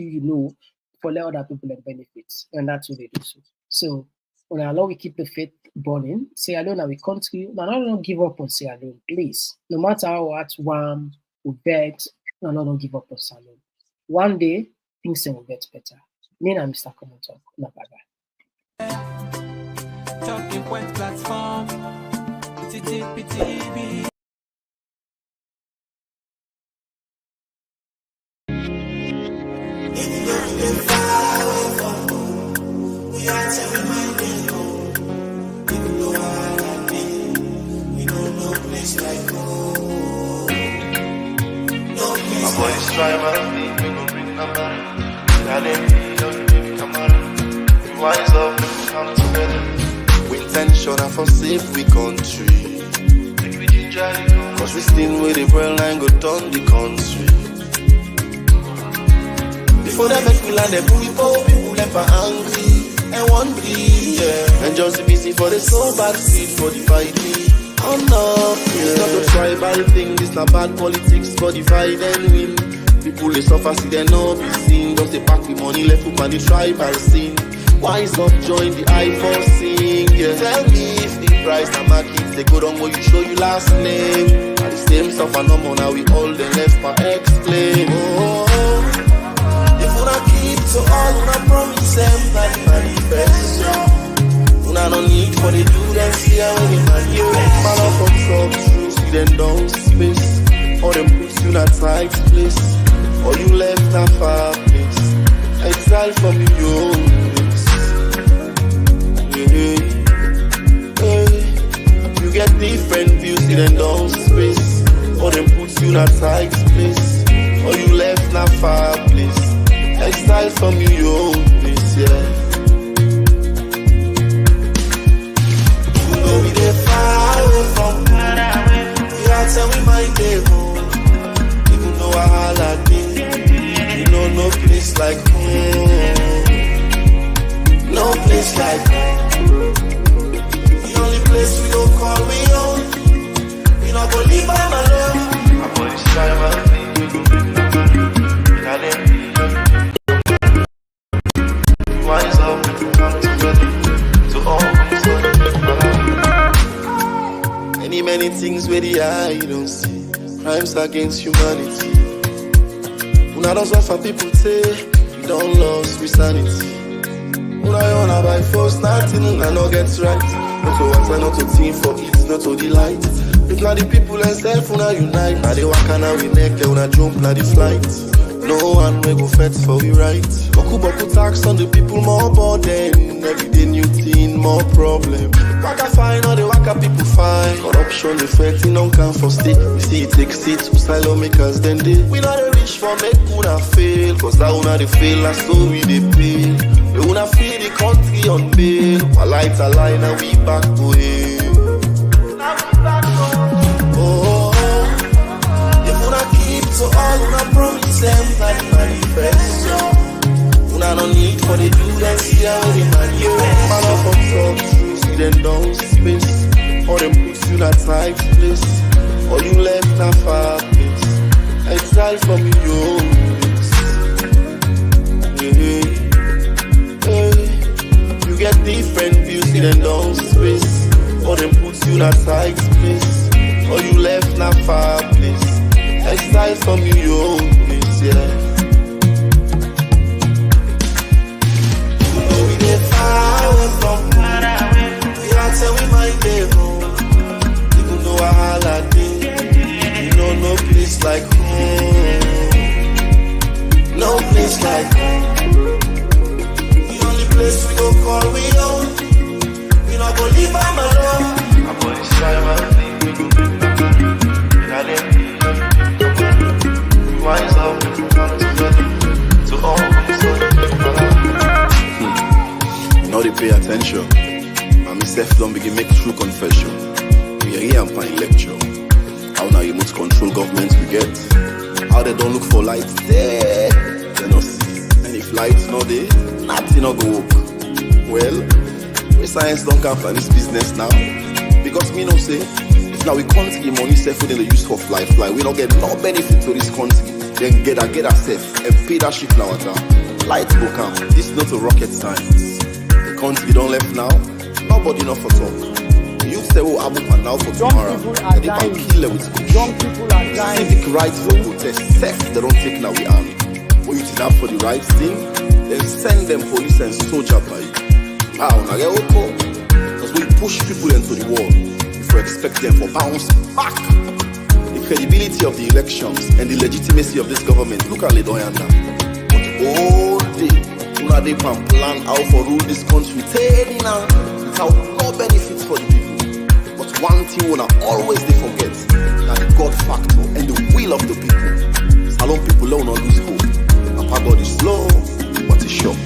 for let other people and benefits. And that's what they do. So when I allow we keep the faith burning, say alone and we country, now don't give up on say alone, please. No matter how hard one we beg, no, don't give up on say alone. One day things will get better. Me and Mr. Komon-Tok. No, bye-bye. Talking point platform. TTP. Intention and for safe we country. Cause this thing with the brain line go down the country. Before they make me land, they put people never angry and one bleed, yeah. And just be busy for the soul bad seed for the fight me. Oh no, it's not a tribal thing, this not bad politics for divide and win. People they suffer, see they no be seen. Just they pack the money left up on the tribal scene. Wise up, join the I4 sing, yeah. Tell me if the price na market, they go down where you show you last name. And the same stuff and no more now we all the left for explain. If una keep to all una promise them that manifest. Una no need for the do them see how they man you. Man up from some true, see them down space. Or them put you in a tight place. Or you left a far place. Exile from your own place. You get different views, see them down space. Or them put you in a tight place. Or you left a far place. Exile from your own place, yeah. You know we dey far away from gonna leave by my love. I put this time out. Wise up, come together to all. Many things where the eye don't see. Crimes against humanity. Una don't suffer people say you don't lose with sanity. Una wanna buy force, nothing I no get right. Not to answer, not to think for it, not to delight. If not the people and self, una unite. Now they walk and we neck, they una jump like the flight. No one will go fetch for we right. Boku tax on the people, more burden. Every day new thing, more problem. Waka fine, all the waka people fine. Corruption, the fighting don't come for state. We see it take seats, who silo makers then they. We not a rich for make una fail. Cause that una they fail, and so we they pay. We wanna feed the country on bail. While lights are line and we back to it. So all una promise them like manifesto. Una no need for the do that see how they manifest. Man up on top, see them down space. Or them put you in a tight place. Or you left a far place. Exile from your place. You get different views, see them down space. Or them put you in a tight place. Or you left a far place. Exile from your own place, yeah. You know we get far away from home. We are tell we might get home. Even though I holiday, you know no place like home. No place like home. The only place we go call we own. We not go leave by my love. I'm gonna try my thing. Wise up, come together to all. You know they pay attention. And myself don't begin make true confession. We are here and find lecture. How now you must control governments we get. How they don't look for lights there. They don't see. And if lights not there, nothing not go up. Well, we science don't come for this business now. Because me no say, if now we can't give money safe within the use for fly. We don't get no benefit to this country. Then get ourselves and pay that shit now. Light will come. This is not a rocket science. The country don't left now. Nobody not for talk. You say oh Abu and now for tomorrow. And they can kill them with push. Young people are dying. Civic rights for protest. Self they don't take now we army. When you turn up for the right thing, then send them police and soldier by you. Now get okay. Because when you push people into the wall, if you expect them for bounce back. The credibility of the elections and the legitimacy of this government, look at Ledoyanda. But all day, una dey plan how for rule this country, telling now without no benefits for the people. But one thing una always they forget, that the God factor and the will of the people. Salon people don't lose hope. Papa God is slow, but it's sure.